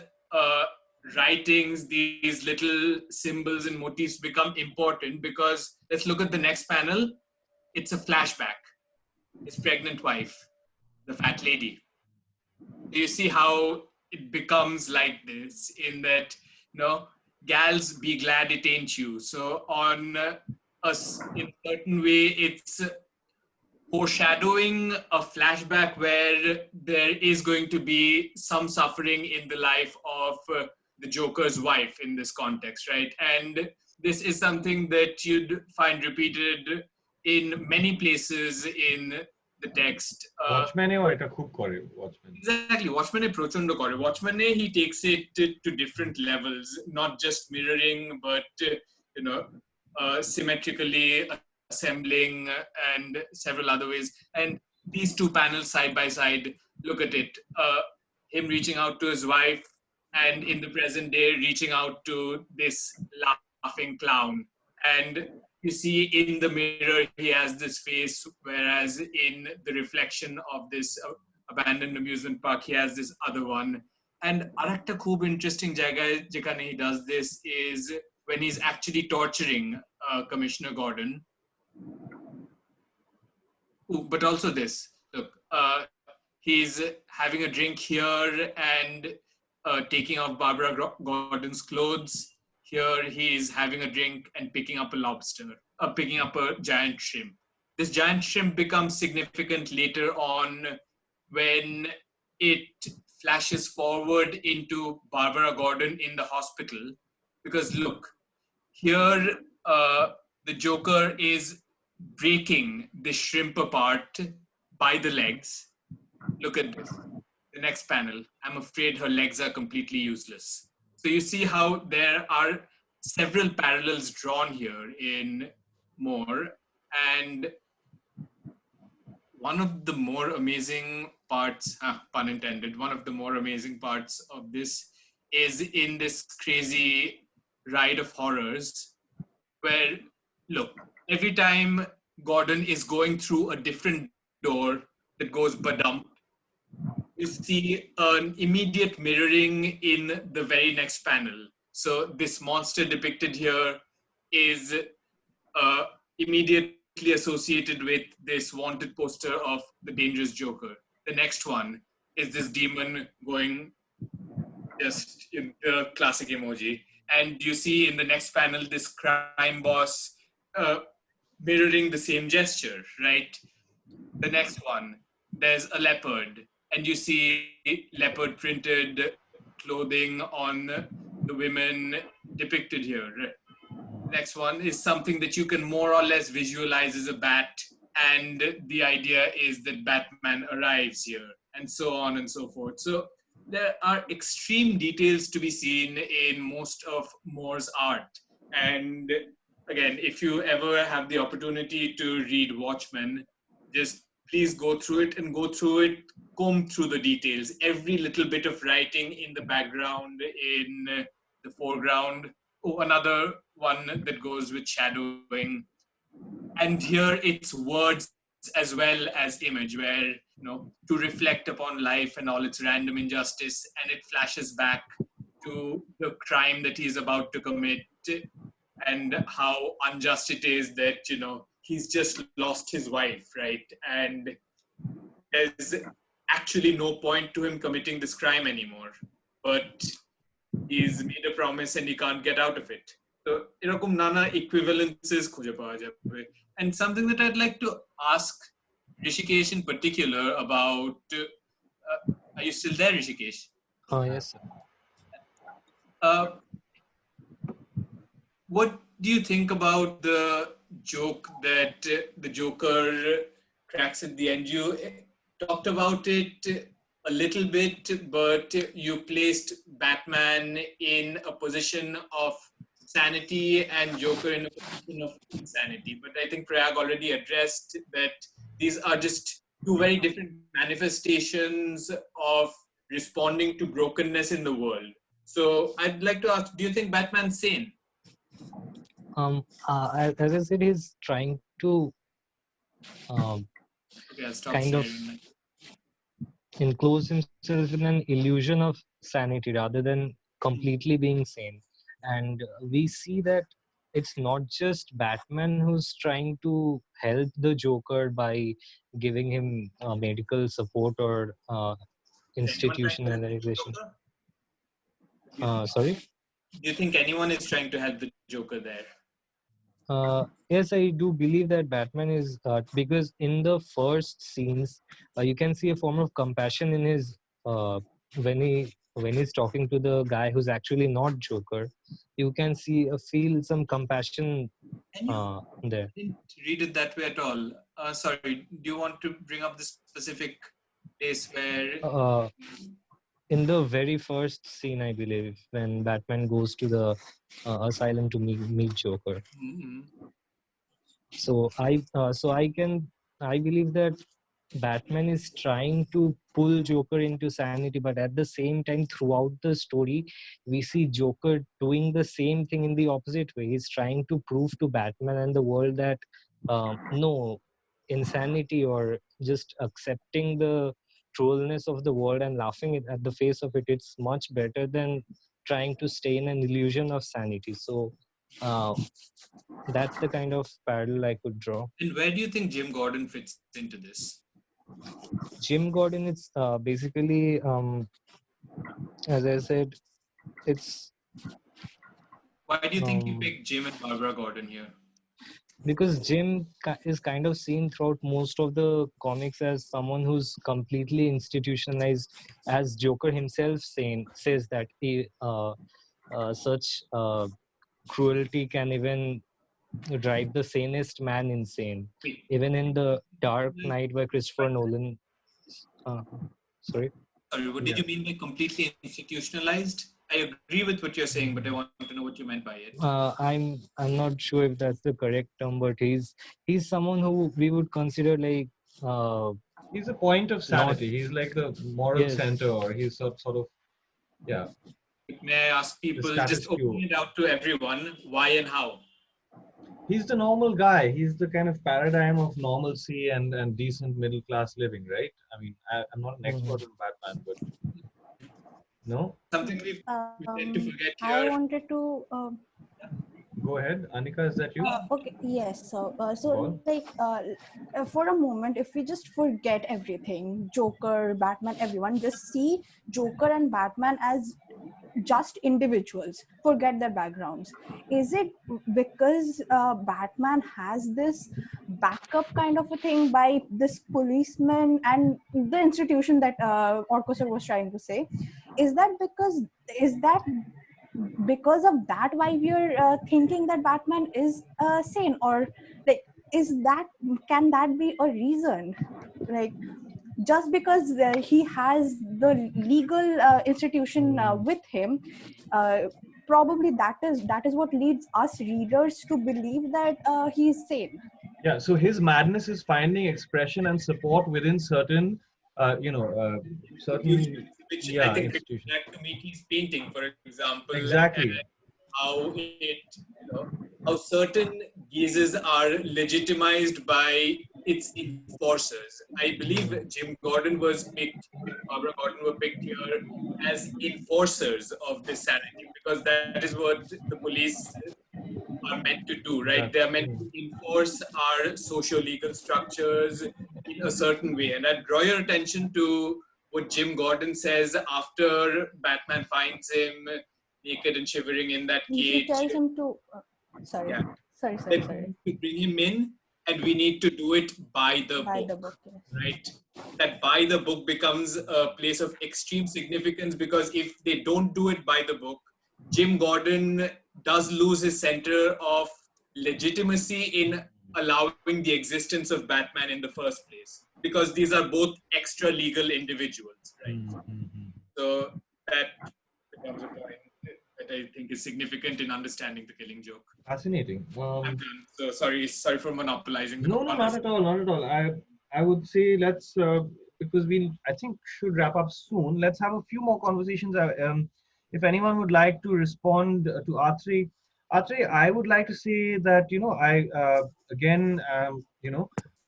writings, these little symbols and motifs become important because let's look at the next panel. It's a flashback. His pregnant wife, the fat lady. Do you see how it becomes like this in that, gals, be glad it ain't you. So on us, in a certain way, it's foreshadowing a flashback where there is going to be some suffering in the life of the Joker's wife in this context, right? And this is something that you'd find repeated in many places in the text. Watchmen এটা খুব করে Watchmen. Exactly, Watchmen প্রচন্ড করে. Watchmen he takes it to different levels, not just mirroring, but symmetrically assembling and several other ways. And these two panels side by side, look at it. Him reaching out to his wife, and in the present day, reaching out to this laughing clown. And you see in the mirror, he has this face, whereas in the reflection of this abandoned amusement park, he has this other one. And arekta khub interesting jagay jekhane he does this is when he's actually torturing Commissioner Gordon. Ooh, but also this, look, he's having a drink here and taking off Barbara Gordon's clothes. Here he's having a drink and picking up a lobster, picking up a giant shrimp. This giant shrimp becomes significant later on when it flashes forward into Barbara Gordon in the hospital. Because look, here the Joker is breaking the shrimp apart by the legs. Look at this. The next panel. I'm afraid her legs are completely useless. So you see how there are several parallels drawn here in Moore. And one of the more amazing parts, pun intended, one of the more amazing parts of this is in this crazy ride of horrors where, look, every time Gordon is going through a different door that goes badump, you see an immediate mirroring in the very next panel. So this monster depicted here is immediately associated with this wanted poster of the dangerous Joker. The next one is this demon going just the classic emoji. And you see in the next panel this crime boss mirroring the same gesture, right? The next one, there's a leopard, and you see leopard printed clothing on the women depicted here. Next one is something that you can more or less visualize as a bat, and the idea is that Batman arrives here, and so on and so forth. So there are extreme details to be seen in most of Moore's art. And again, if you ever have the opportunity to read Watchmen, just please go through it and go through it, comb through the details. Every little bit of writing in the background, in the foreground. Oh, another one that goes with shadowing. And here it's words as well as image, where, to reflect upon life and all its random injustice, and it flashes back to the crime that he's about to commit and how unjust it is that, he's just lost his wife, right? And there's actually no point to him committing this crime anymore. But he's made a promise and he can't get out of it. So এরকম নানা equivalences খুঁজে পাওয়া যাবে. And something that I'd like to ask Rishikesh in particular about, are you still there, Rishikesh? Oh, yes, sir. What do you think about the joke that the Joker cracks at the end? You talked about it a little bit, but you placed Batman in a position of sanity and Joker in a position of insanity. But I think Prayag already addressed that these are just two very different manifestations of responding to brokenness in the world. So I'd like to ask, do you think Batman's sane? As I said, he's trying to Okay, I'll stop kind of sharing. enclose himself in an illusion of sanity rather than completely being sane. And we see that it's not just Batman who's trying to help the Joker by giving him medical support or institutionalization. Sorry? Do you think anyone is trying to help the Joker there? Yes, I do believe that Batman is because in the first scenes, you can see a form of compassion in his when he's talking to the guy who's actually not Joker. You can feel some compassion there. I didn't read it that way at all. Sorry, do you want to bring up the specific place where? In the very first scene, I believe, when Batman goes to the asylum to meet Joker. Mm-hmm. So I believe that Batman is trying to pull Joker into sanity, but at the same time, throughout the story, we see Joker doing the same thing in the opposite way. He's trying to prove to Batman and the world that no, insanity or just accepting the cruelness of the world and laughing at the face of it, it's much better than trying to stay in an illusion of sanity. So that's the kind of parallel I could draw. And where do you think Jim Gordon fits into this? Jim Gordon, it's basically, as I said, it's. Why do you think you picked Jim and Barbara Gordon here? Because Jim is kind of seen throughout most of the comics as someone who's completely institutionalized, as Joker himself says that such cruelty can even drive the sanest man insane. Even in The Dark Knight by Christopher Nolan. Sorry, what did you mean by completely institutionalized? I agree with what you're saying, but I want to know what you meant by it. I'm not sure if that's the correct term, but he's someone who we would consider like he's a point of sanity. He's like the moral center, or he's sort of May I ask people, just open it out to everyone, why and how? He's the normal guy. He's the kind of paradigm of normalcy and decent middle class living, right? I mean, I'm not an expert on Batman, but no. Something we tend to forget here. I wanted to. Go ahead, Anika. Is that you? Okay. Yes. For a moment, if we just forget everything, Joker, Batman, everyone, just see Joker and Batman as just individuals, forget their backgrounds. Is it because Batman has this backup kind of a thing by this policeman and the institution that Orko was trying to say? Is that because of that why we're thinking that Batman is sane, or like can that be a reason? Like, just because he has the legal institution with him, probably that is what leads us readers to believe that he's sane. Yeah, so his madness is finding expression and support within certain, certain, which I yeah, think brings institutions. back to Miki's painting, for example, Exactly. and how how certain gazes are legitimized by its enforcers. I believe Jim Gordon was picked, Barbara Gordon were picked here as enforcers of this sanity, because that is what the police are meant to do, right? They are meant to enforce our socio-legal structures in a certain way. And I draw your attention to what Jim Gordon says after Batman finds him naked and shivering in that He cage. tells him to sorry. Yeah. sorry That we need to bring him in, and we need to do it by the book, yes. right? That by the book becomes a place of extreme significance, because if they don't do it by the book, Jim Gordon does lose his center of legitimacy in allowing the existence of Batman in the first place, because these are both extra legal individuals, right? So that becomes a point that I think is significant in understanding the Killing Joke. Fascinating. I'm done. So sorry for monopolizing the No, not conversation. at all, not at all. I would say let's because we I think should wrap up soon. Let's have a few more conversations. If anyone would like to respond to Atre, I would like to say that I again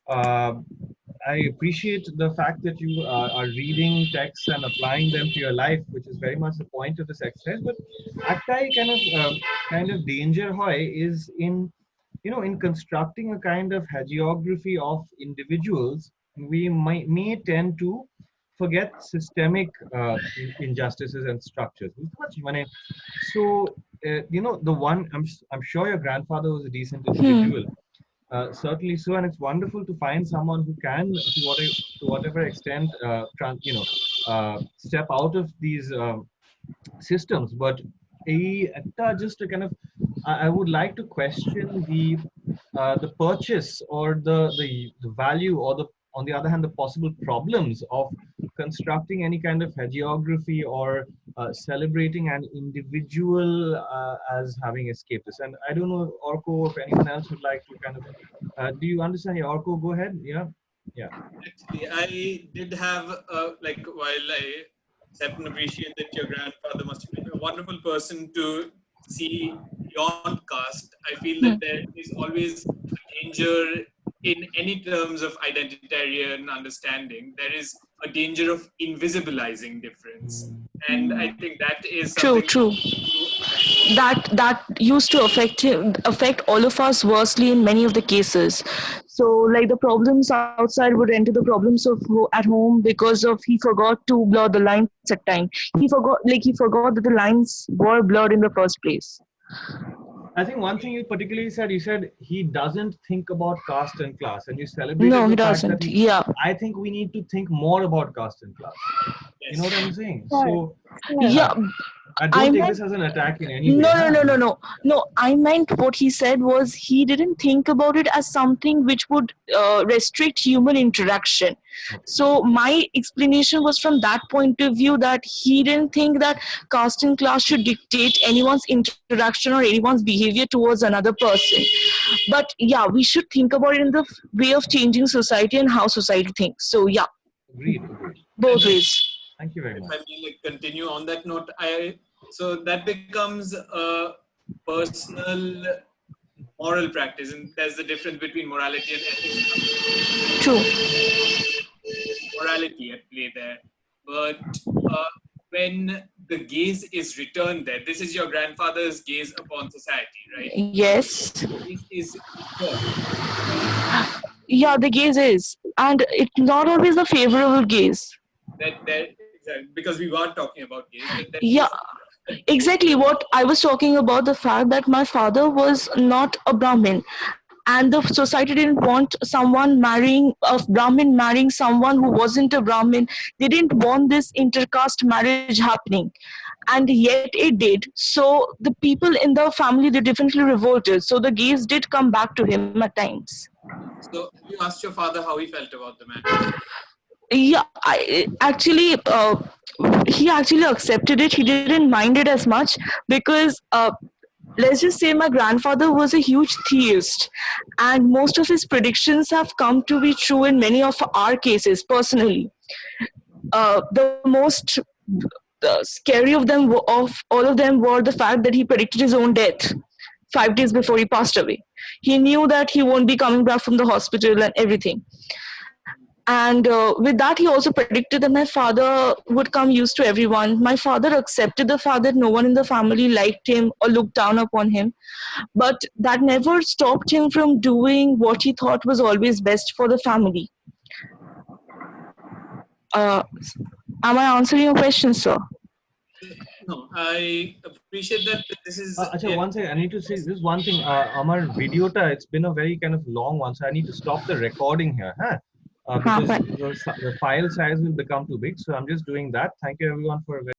uh, I appreciate the fact that you are reading texts and applying them to your life, which is very much the point of this exercise. But Aktai kind of danger hoy is in in constructing a kind of hagiography of individuals. We may tend to forget systemic injustices and structures. So the one I'm sure your grandfather was a decent individual. Certainly so, and it's wonderful to find someone who can, to whatever extent, step out of these systems. But just to kind of, I would like to question the purchase or the value, or on the other hand, the possible problems of constructing any kind of hagiography or celebrating an individual as having escaped this. And I don't know, Orko, if anyone else would like to kind of, do you understand? Yeah, Orko, go ahead. Yeah. Actually, I did have, while I accept and appreciate that your grandfather must have been a wonderful person to see beyond caste, I feel that there is always a danger in any terms of identitarian understanding. There is a danger of invisibilizing difference. And I think that is something True. That used to affect all of us worstly in many of the cases. So like the problems outside would enter the problems of at home, because of he forgot to blur the lines at time. He forgot that the lines were blurred in the first place. I think one thing you particularly said, you said he doesn't think about caste and class, and you celebrated No, he the fact doesn't. that Yeah. I think we need to think more about caste and class. You know what I'm saying? So Yeah. I don't take this as an attack in any way. No. I meant what he said was he didn't think about it as something which would restrict human interaction. So my explanation was from that point of view, that he didn't think that caste and class should dictate anyone's interaction or anyone's behavior towards another person. But yeah, we should think about it in the way of changing society and how society thinks. So yeah. Agreed. Both ways. Thank you very much. If I may continue on that note, so that becomes a personal moral practice, and there's the difference between morality and ethics. True. Morality at play there, but when the gaze is returned there, this is your grandfather's gaze upon society, right? Yes. This is yeah, the gaze is, and it's not always a favorable gaze. That there, because we were talking about gaze. Yeah, exactly what I was talking about, the fact that my father was not a Brahmin, and the society didn't want someone marrying a Brahmin marrying someone who wasn't a Brahmin. They didn't want this intercaste marriage happening, and yet it did. So the people in the family, they definitely revolted. So the gays did come back to him at times. So have you asked your father how he felt about the matter? Yeah, he actually accepted it. He didn't mind it as much because let's just say my grandfather was a huge theist, and most of his predictions have come to be true in many of our cases personally. The most scary of them of all of them were the fact that he predicted his own death 5 days before he passed away. He knew that he won't be coming back from the hospital and everything. And with that, he also predicted that my father would come used to everyone. My father accepted the fact that no one in the family liked him or looked down upon him, but that never stopped him from doing what he thought was always best for the family. uh, am I answering your question, sir? No, I appreciate that this is. Acha, one second. I need to say this one thing. Amar video ta, it's been a very kind of long one, so I need to stop the recording here, because the file size will become too big. So I'm just doing that. Thank you everyone for a very